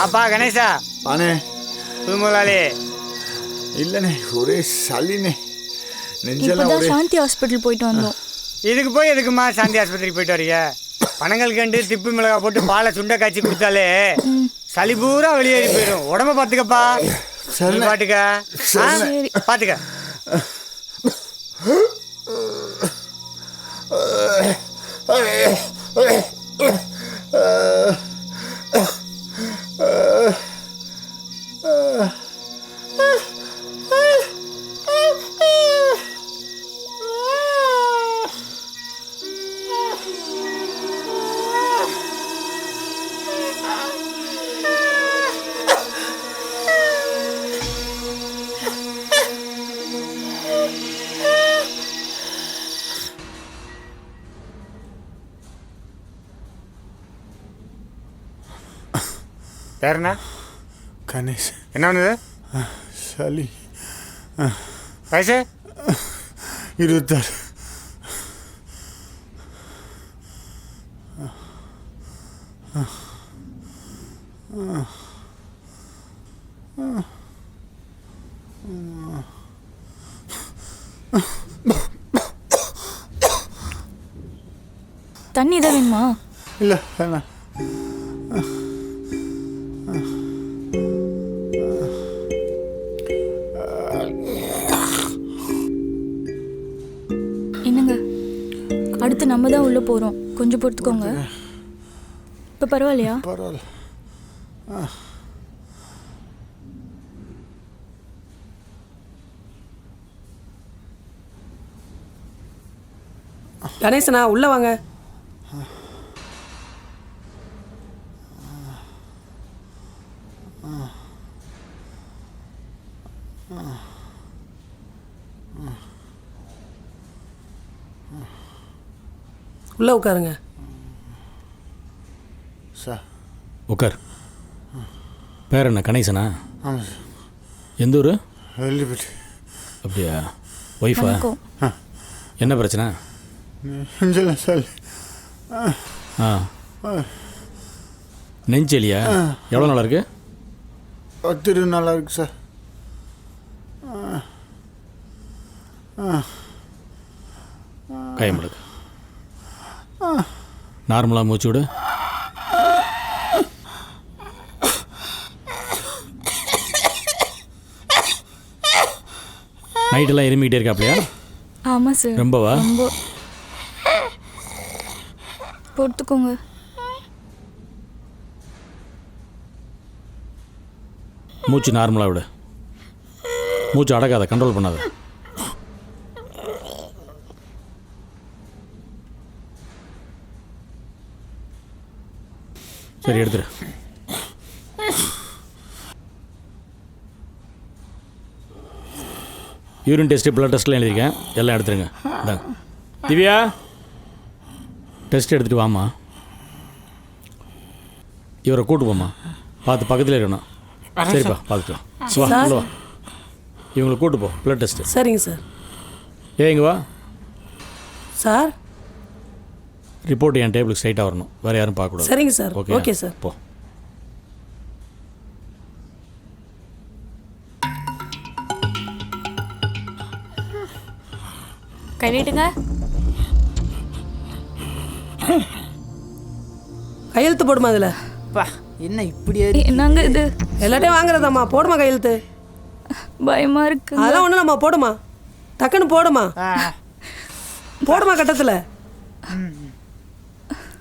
அப்பா கணேசா. ஆனே புதுமுதலாளி. இல்லைண்ணே, ஒரே சளிண்ணே. இப்பதான் சாந்தி ஹாஸ்பிட்டல் போயிட்டு வந்தோம். இதுக்கு போய் எதுக்குமா சாந்தி ஆஸ்பத்திரிக்கு போயிட்டு வரீங்க? பனங்கள் கண்டு திப்பு மிளகாய் போட்டு பாலை சுண்டை காய்ச்சி கொடுத்தாலே சளி பூரா வெளியேறி போயிடும். உடம்ப பார்த்துக்கப்பா. சரி பாட்டுக்க. பார்த்துக்க. பேருண்ணா? கணேஷ். என்ன பண்ணுது? சளி. வயசு? 26. தண்ணி தான் வேணுமா? இல்லை வேணாம். என்னங்க, அடுத்து நம்ம தான் உள்ள போறோம். கொஞ்சம் பொறுத்துக்கோங்க. இப்போ பரவாயில்லையா? பரவாயில்ல. கணேசனா உள்ள வாங்க. உள்ள உட்காருங்க. சார் உட்கார். பேர் என்ன? கணேசனா? ஆமாம் சார். எந்த ஊர்? வெள்ளிப்பட்டி. அப்படியா? ஒய்ஃபா? என்ன பிரச்சனை? நெஞ்செல்லாம் சார். நெஞ்சலியா? எவ்வளோ நாளாக இருக்கு? 10 நாளாக இருக்கு சார். கையம்படுக்கு. நார்மலாக மூச்சு விடு. நைட்டெல்லாம் இருமிக்கிட்டே இருக்கா? அப்படியா? ஆமாம் சார். ரொம்பவா? ரொம்ப. பொறுத்துக்கோங்க. மூச்சு நார்மலாக விடு. மூச்சு அடக்காத, கண்ட்ரோல் பண்ணாத. சரி, எடுத்துரு. யூரின் டெஸ்ட்டு, பிளட் டெஸ்ட்லாம் எழுதியிருக்கேன். எல்லாம் எடுத்துருங்க. இந்தாங்க. திவ்யா, டெஸ்ட் எடுத்துகிட்டு வாம்மா. இவரை கூட்டு போம்மா. பார்த்து பக்கத்தில் இருக்கணும். சரிப்பா, பார்த்துட்டு வா. வா, இவங்களை கூட்டு போ. Blood test. சரிங்க சார். இங்கே வா சார். ரிப்போர்ட் என் டேபிளுக்கு ஸ்ட்ரைட்டாக வரணும். வேறு யாரும் பார்க்கக்கூடாது. சரிங்க சார். Okay sir. போ. கை நீட்டுங்க. கையெழுத்து போடுமா அதில்? என்ன இப்படி என்னங்க இது? எல்லாத்தையும் வாங்குறதாம்மா. போடுமா கையெழுத்து. பயமா இருக்கு. அதெல்லாம் ஒன்றும் இல்லைம்மா. போடுமா, டக்குன்னு போடுமா. போடுமா கட்டத்தில்.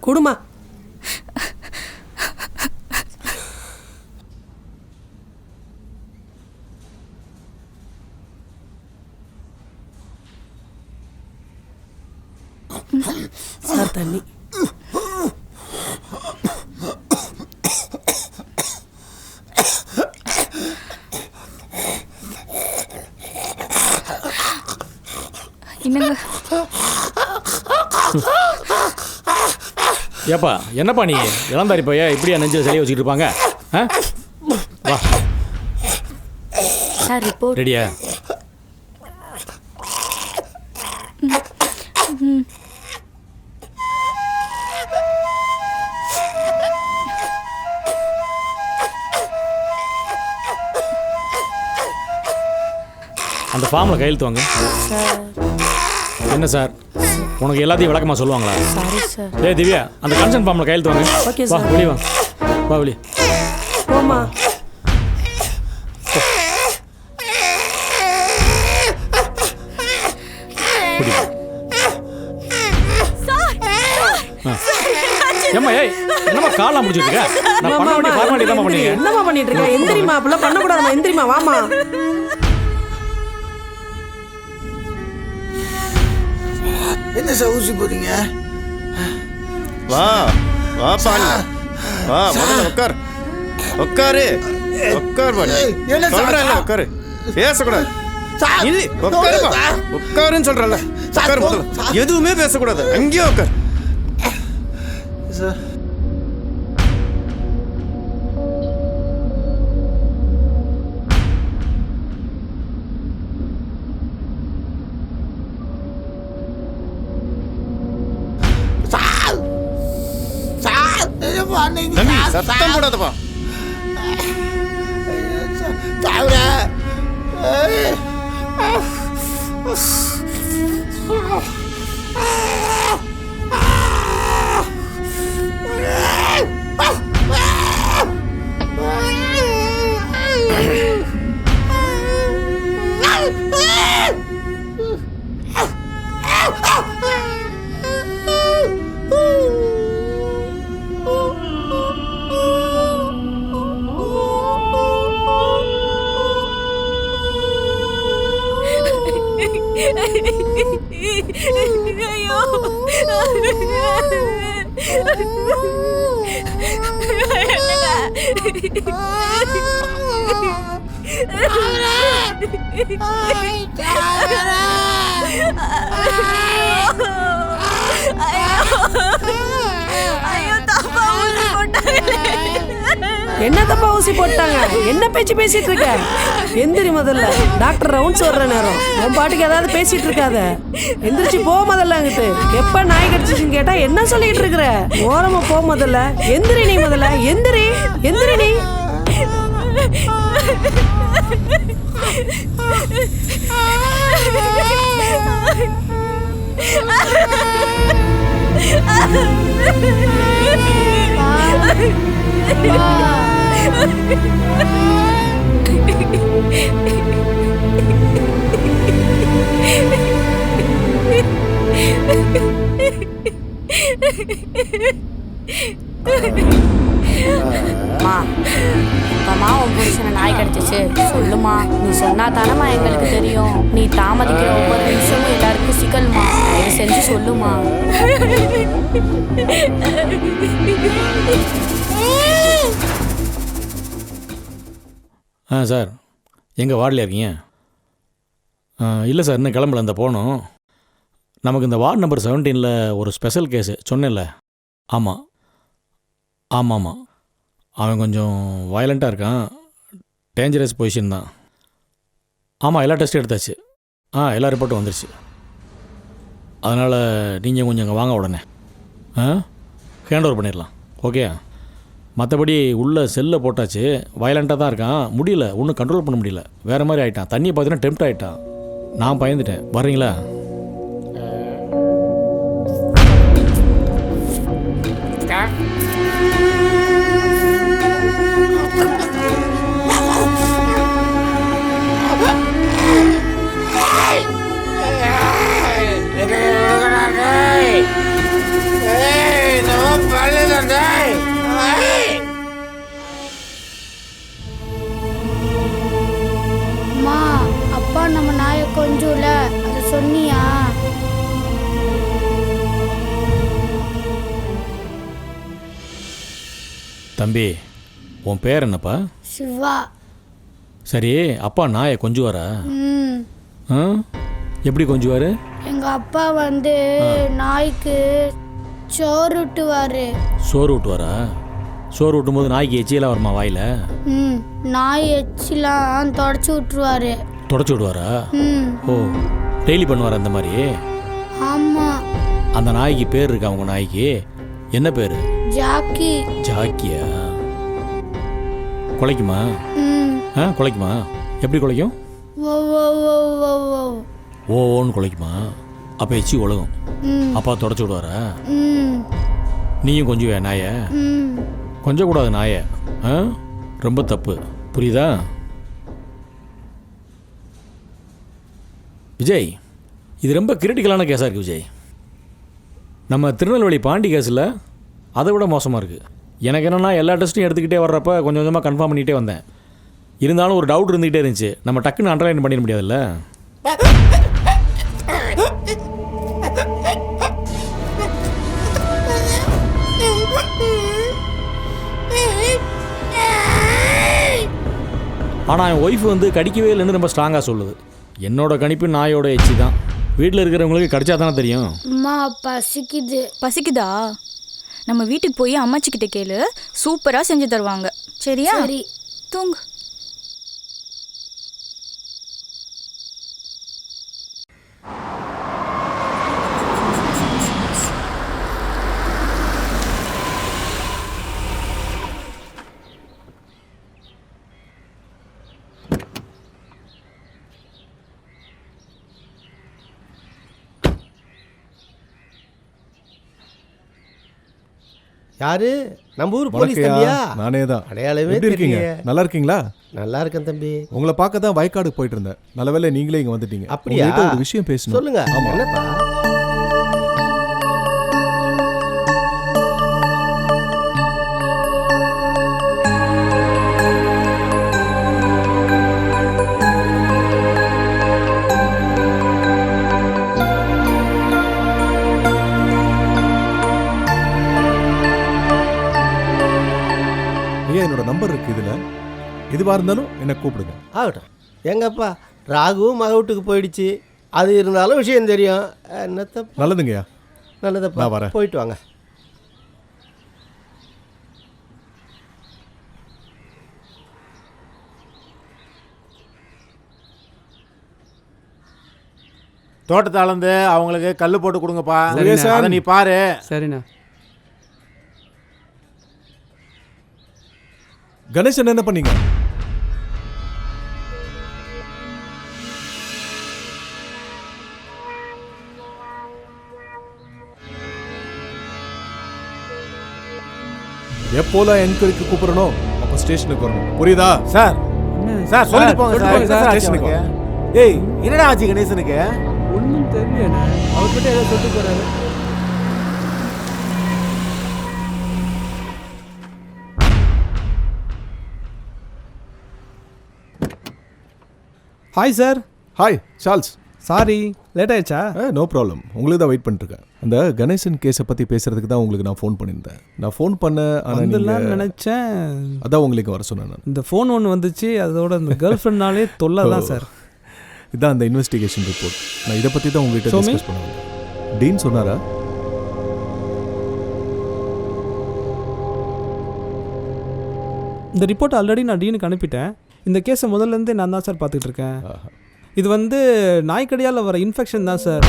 கொடுமா. சார் தண்ணி. என்னங்க? ஏப்பா, என்னப்பா நீ இளந்தாரி பையா இப்படியா நெஞ்சில் சரியாக வச்சுக்கிட்டு இருப்பாங்க? வா சார். ரிப்போர்ட் ரெடியா? அந்த ஃபார்மில் கையெழுத்து வாங்க. என்ன சார்? உனக்கு எல்லாத்தையும் விளக்கமாக சொல்லுவாங்களா? Sorry sir. ஏய் திவ்யா, அந்த கன்சர்ன் ஃபார்மில் கையெழுத்து வாங்க. ஓகே வா சார். வெளியே வா, வா வெளியே. போமா. ஏம்மா ஏய், என்னம்மா காலாம் முடிச்சிருக்க? நான் பண்ண வேண்டிய ஃபார்மாலிட்டி தான் பண்ணீங்க. என்னம்மா பண்ணிட்டு இருக்க? எந்திரிமா, அப்படிலாம் பண்ணக்கூடாதுமா. எந்திரிமா, வாமா. என்ன சார் ஊசி போறீங்க? வா வா பாணி, வா முதல்ல உட்கார். உட்காரு, உட்கார் பாணி. சொல்றேன்ல உட்காரு, பேசக்கூடாது. இல்லை உட்காருப்பா, உட்காருன்னு சொல்றேன்ல. உட்காரு முதல்ல, எதுவுமே பேசக்கூடாது, அங்கேயே உட்கார். சார் தம்பி சத்தம் போடாதப்பா. என்ன தப்பா ஊசி போட்டாங்க? என்ன பேச்சு பேசிட்டு இருக்க? எந்திரி முதல்ல. டாக்டர் ரவுண்ட்ஸ் வர்ற நேரம். உன் பாட்டுக்கு ஏதாவது பேசிட்டு இருக்காத. எந்திரிச்சு போ முதல்ல. அங்கிட்டு எப்ப நாய் கடிச்சிச்சுன்னு கேட்டா என்ன சொல்லிட்டு இருக்கிற? ஓரமா போ முதல்ல. எந்திரி நீ முதல்ல. எந்திரி, எந்திரி நீ. அம்மா உன் புருஷனை நாய் கடிச்சிச்சு சொல்லுமா. நீ சொன்னா தானம்மா எங்களுக்கு தெரியும். நீ தாமதிக்கிற ஒவ்வொரு நிமிஷமும் எல்லாருக்கும் சிக்கல்மா. தயவு செஞ்சு சொல்லுமா. சார் எங்கள் வார்டில் இருக்கீங்க? இல்லை சார், இன்னும் கிளம்பல. இந்த போகணும். நமக்கு இந்த வார்டு நம்பர் 17 ஒரு ஸ்பெஷல் கேஸு சொன்னேன்ல. ஆமாம் ஆமாம் ஆமாம், அவன் கொஞ்சம் வயலண்ட்டாக இருக்கான். டேஞ்சரஸ் பொசிஷன் தான். ஆமாம், எல்லா டெஸ்ட்டும் எடுத்தாச்சு. எல்லா ரிப்போர்ட்டும் வந்துருச்சு. அதனால் நீங்கள் கொஞ்சம் அங்கே வாங்க உடனே. ஹேண்ட் ஓவர் பண்ணிடலாம். ஓகே. மற்றபடி உள்ள செல்லை போட்டாச்சு. வயலண்ட்டாக தான் இருக்கான். முடியல, ஒன்றும் கண்ட்ரோல் பண்ண முடியல. வேறு மாதிரி ஆகிட்டான். தண்ணியை பார்த்தீங்கன்னா டெம்ப்ட் ஆகிட்டான். நான் பயந்துட்டேன். வர்றீங்களா? அப்பா நம்ம நாயை கொஞ்சம்ல அதை சொன்னியா? தம்பி, உன் பேர் என்னப்பா? சிவா. சரி, அப்பா நாயை கொஞ்சுவாரா? எப்படி கொஞ்சுவார்? எங்க அப்பா வந்து நாய்க்கு சோறு ஊட்டுவாரு. சோறு ஊட்டுவாரா? சோறு ஊட்டும்போது நாய்க்கு எச்சியெல்லாம் வருமா வாயில்? நாய் எச்சிலாம் தொடச்சி விட்டுருவாரு. தொடச்சி விடுவாரா? ஓ, டெய்லி பண்ணுவார் அந்த மாதிரி? ஆமாம். அந்த நாய்க்கு பேர் இருக்கா? உங்கள் நாய்க்கு என்ன பேர்? ஜாக்கி. ஜாக்கியா? குலைக்குமா? குலைக்குமா? எப்படி குலைக்கும்? ஓ ஓ ஓ ஓ ஓ. ஓன்னு குலைக்குமா? அப்போ எச்சி உலகம். அப்பா தொடச்சி விடுவாரா? நீயும் கொஞ்சம் நாயை கொஞ்சம் கூடாது நாயை. ரொம்ப தப்பு, புரியுதா? விஜய், இது ரொம்ப கிரிட்டிக்கலான கேஸாக இருக்குது விஜய். நம்ம திருநெல்வேலி பாண்டி கேஸில் அதை விட மோசமாக இருக்குது. எனக்கு என்னென்னா எல்லா டெஸ்ட்டும் எடுத்துக்கிட்டே வர்றப்ப கொஞ்சம் கொஞ்சமாக கன்ஃபார்ம் பண்ணிகிட்டே வந்தேன். இருந்தாலும் ஒரு டவுட் இருந்துகிட்டே இருந்துச்சு. நம்ம டக்குன்னு அண்டர்லைன் பண்ணிட முடியாதுல்ல. ஆனால் என் ஒய்ஃப் வந்து கடிக்கவே இல்லைன்னு ரொம்ப ஸ்ட்ராங்காக சொல்லுது. என்னோட கணிப்பு நாயோட எச்சி தான். வீட்டில் இருக்கிறவங்களுக்கு கடிச்சா தானே தெரியும். அம்மா பசிக்குது. பசிக்குதா? நம்ம வீட்டுக்கு போய் அம்மாச்சிக்கிட்ட கேளு, சூப்பராக செஞ்சு தருவாங்க. சரியா? சரி. தூங்கு. யாரு? நம்ம ஊர் போலீஸ் தம்பியா? நானே தான். அடையாளமே எப்படி இருக்கீங்க? நல்லா இருக்கீங்களா? நல்லா இருக்கேன் தம்பி. உங்களை பார்க்க தான் வயக்காடு போயிட்டு இருந்தேன். நல்ல வேளை நீங்களே இங்க வந்துட்டீங்க. அப்படியா? உங்ககிட்ட ஒரு விஷயம் பேசணும். சொல்லுங்க. ஆமா. என்னப்பா? என்னோட நம்பர் இருக்கு இதுல. எதுவா இருந்தாலும் என்ன கூப்பிடுங்க. ஆகட்டும். எங்கப்பா ராகுவும் மக வீட்டுக்கு போயிடுச்சு. அது இருந்தாலும் விஷயம் தெரியும். என்னத்த? நல்லதுங்கய்யா. நல்லதப்பா. நான் வரேன். போயிட்டு வாங்க. தோட்டத்தை அளந்து அவங்களுக்கு கல் போட்டு கொடுங்கப்பா. சரிண்ணா. அதை நீ பாரு. சரிண்ணா. கணேசன் என்ன பண்ணீங்க? எப்போலாம் என்கொயரிக்கு கூப்பிடணும் அப்போ ஸ்டேஷனுக்கு வரணும். புரியுதா? சார் சார் சொல்லிட்டு போங்க சார் ஸ்டேஷனுக்கு. ஏய் என்னடா ஆச்சு கணேசனுக்கு? ஒன்றும் தெரியல. அவர்கிட்ட ஏதோ சொல்லிட்டு போறாரு. Hi sir. Hi Charles. Sorry late ஆயிடுச்சா? No problem. உங்களுக்கு தான் வெயிட் பண்ணிருக்கேன். அந்த கணேசன் கேஸை பற்றி பேசுறதுக்கு தான் உங்களுக்கு நான் ஃபோன் பண்ணியிருந்தேன். நான் ஃபோன் பண்ண நினைச்சேன். அதான் உங்களுக்கு வர சொன்னேன் நான். இந்த ஃபோன் ஒன்று வந்துச்சு, அதோட இந்த கேர்ள் ஃப்ரெண்ட்னாலே தொல்லை தான் சார். இதான் அந்த இன்வெஸ்டிகேஷன் ரிப்போர்ட். நான் இதை பற்றி தான் உங்கள்கிட்ட டிஸ்கஸ் பண்ணுவேன். டீன் சொன்னாரா? இந்த ரிப்போர்ட் ஆல்ரெடி நான் டீனுக்கு அனுப்பிட்டேன். இந்த கேஸை முதல்லேருந்தே நான் தான் சார் பார்த்துட்டு இருக்கேன். இது வந்து நாய்க்கடியால் வர இன்ஃபெக்ஷன் தான் சார்.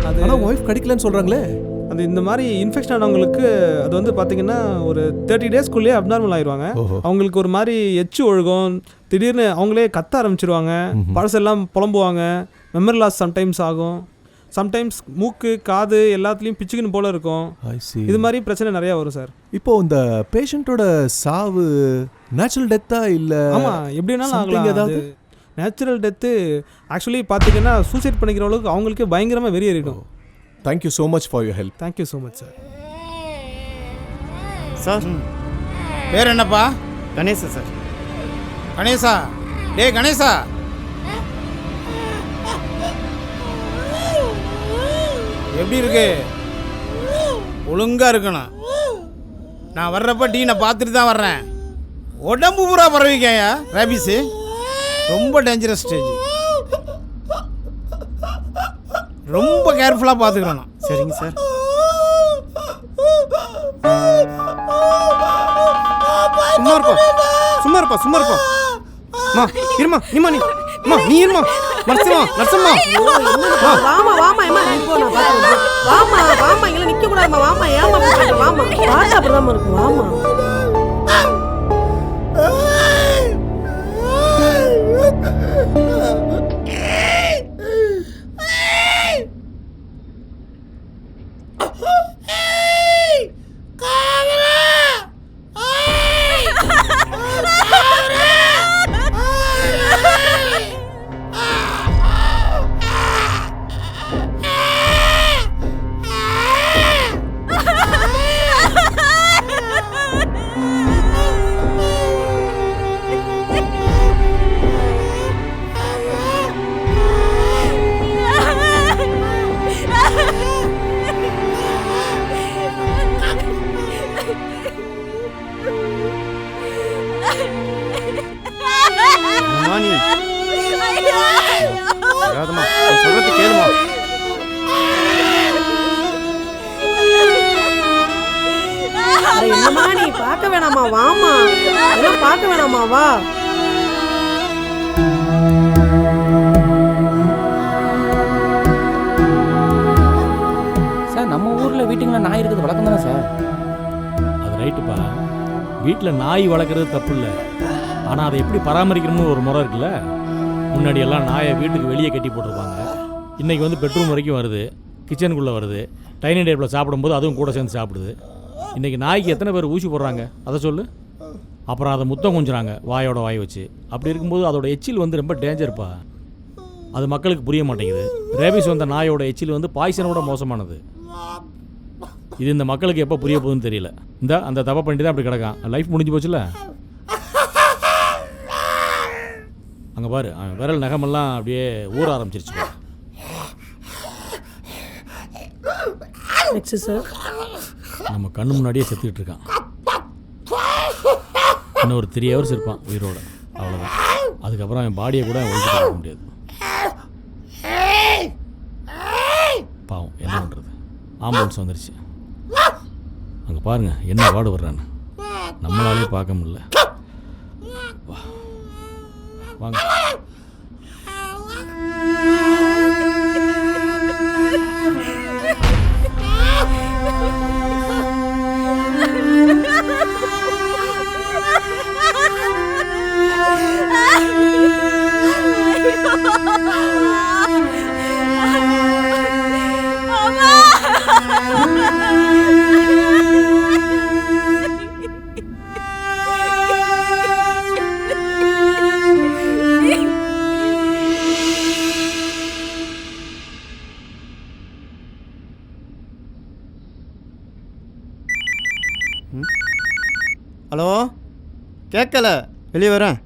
அது ஒய்ஃப் கடிக்கலன்னு சொல்கிறாங்களே. அது இந்த மாதிரி இன்ஃபெக்ஷன் ஆனவங்களுக்கு அது வந்து பார்த்தீங்கன்னா ஒரு 30 டேஸ்க்குள்ளேயே அப்நார்மல் ஆயிடுவாங்க. அவங்களுக்கு ஒரு மாதிரி எச்சு ஒழுகும், திடீர்னு அவங்களே கத்த ஆரம்பிச்சிருவாங்க, பழசெல்லாம் புலம்புவாங்க, மெமரி லாஸ் சம்டைம்ஸ் ஆகும், சம்டைம்ஸ் மூக்கு காது எல்லாத்துலேயும் பிச்சுக்குன்னு போல இருக்கும். இது மாதிரி பிரச்சனை நிறையா வரும் சார். இப்போ இந்த பேஷண்ட்டோட சாவு நேச்சுரல் டெத்தா இல்லை? ஆமாம், எப்படின்னாலும் ஆகலாம். ஏதாவது நேச்சுரல் டெத்து ஆக்சுவலி பார்த்தீங்கன்னா சூசைட் பண்ணிக்கிற அளவுக்கு அவங்களுக்கே பயங்கரமாக வெறியேறிடும். Thank you so much for your help. Thank you so much sir. Sir பேர் என்னப்பா? கணேசா சார். கணேசா. டேய் கணேசா, எப்படி இருக்கு? ஒழுங்கா இருக்கணும். நான் வர்றப்ப டீனை பார்த்துட்டு தான் வர்றேன். உடம்பு பூரா பரவிக்கையா ரேபிஸு. ரொம்ப டேஞ்சரஸ் ஸ்டேஜ். ரொம்ப கேர்ஃபுல்லாக பார்த்துக்கணும். சரிங்க சார். சும்மா இருப்பா சும்மா இருப்பா சும்மா இருப்பா. மா இருமா நீமா நீ இருமா. நர்சம்மா நர்சம்மா வாமா வாமா ஏமா இப்போ நான் பாத்துறேன். வாமா வாமா இங்க நிக்க கூடாதுமா. வாமா ஏமா பண்ற? வாமா பாட்டா அப்படிதான் இருக்கும். வாமா நீ வராதம்மா, நான் சொல்றது கேளுமா. என்னம்மா நீ பார்க்க வேணாமா? வாமா, எல்லாம் பார்க்க வேணாமா? வா. சார் நம்ம ஊர்ல வீட்டுங்கள நாய் இருக்குது வழக்கம் தானே சார்? அது ரைட்டுப்பா, வீட்டில் நாய் வளர்க்குறது தப்பு இல்லை, ஆனால் அதை எப்படி பராமரிக்கணும்னு ஒரு முறை இருக்குல்ல. முன்னாடி எல்லாம் நாயை வீட்டுக்கு வெளியே கட்டி போட்டிருப்பாங்க. இன்றைக்கி வந்து பெட்ரூம் வரைக்கும் வருது, கிச்சனுக்குள்ளே வருது, டைனிங் டேபிளில் சாப்பிடும்போது அதுவும் கூட சேர்ந்து சாப்பிடுது. இன்றைக்கி நாய்க்கு எத்தனை பேர் ஊசி போடுறாங்க அதை சொல்லு. அப்புறம் அதை முத்தம் கொஞ்சுறாங்க வாயோட வாய் வச்சு. அப்படி இருக்கும்போது அதோட எச்சில் வந்து ரொம்ப டேஞ்சர்ப்பா. அது மக்களுக்கு புரிய மாட்டேங்குது. ரேபிஸ் வந்த நாயோட எச்சில் வந்து பாய்சனோட மோசமானது. இது இந்த மக்களுக்கு எப்போ புரிய போகுதுன்னு தெரியல. இந்த அந்த தப்பை பண்ணிட்டு தான் அப்படி கிடக்கான். லைஃப் முடிஞ்சு போச்சுல. அங்கே பாரு, விரல் நகமெல்லாம் அப்படியே ஊற ஆரம்பிச்சிருச்சு. நம்ம கண்ணு முன்னாடியே செத்துக்கிட்டு இருக்கான். இன்னும் ஒரு 3 hours இருப்பான் உயிரோட, அவ்வளோதான். அதுக்கப்புறம் அவன் பாடியை கூட ஒழிச்சு பார்க்க முடியாது. பாவம், என்ன பண்ணுறது. ஆம்புலன்ஸ் வந்துருச்சு. அங்கே பாருங்க என்ன பாடு வர்றான்னு. நம்மளாலே பார்க்க முடியல. வாங்க. ஹலோ, கேட்கல, வெளியே வரேன்.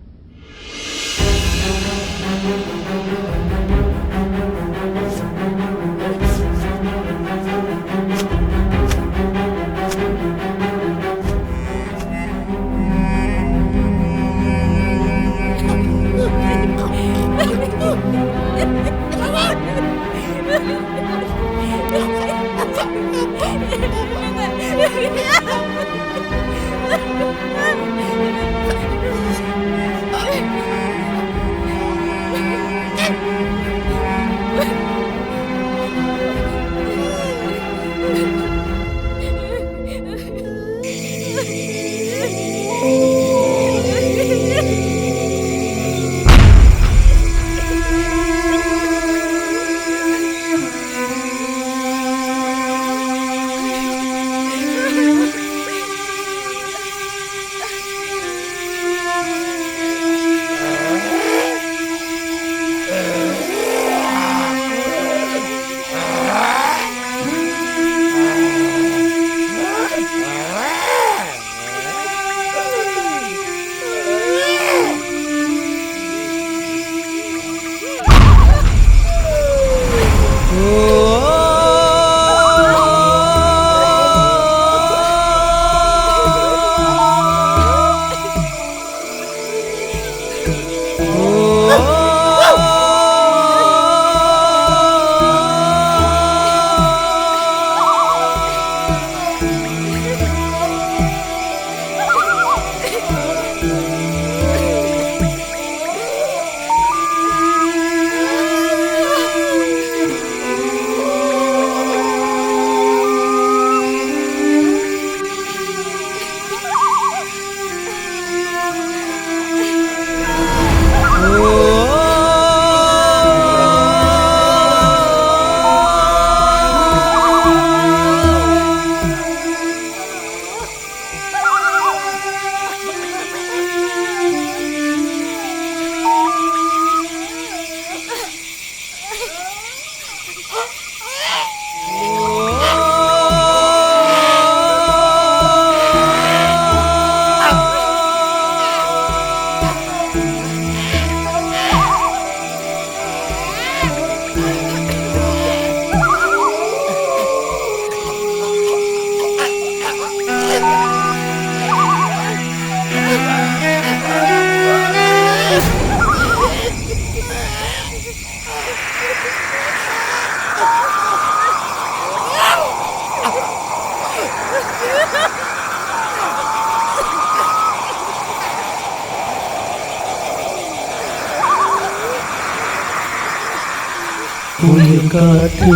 உயிர் காற்று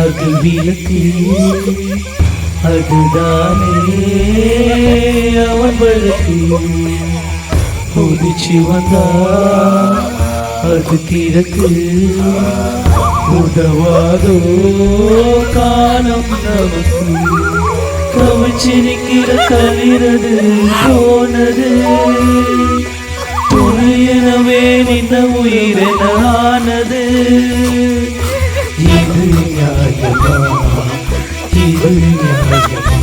அது விளக்கு அதுதானே அவன் வழக்கு உதிச்சு வந்தா அது திறக்கு உதவாதோ காலம் நமக்கு கவிச்சிருக்கிற கவிரது போனது துணையனவே நின்ன உயிரென ஆனது இது நியாயமா இது நியாயமா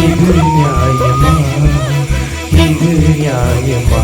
இது நியாயமா இது நியாயமா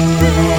Ah!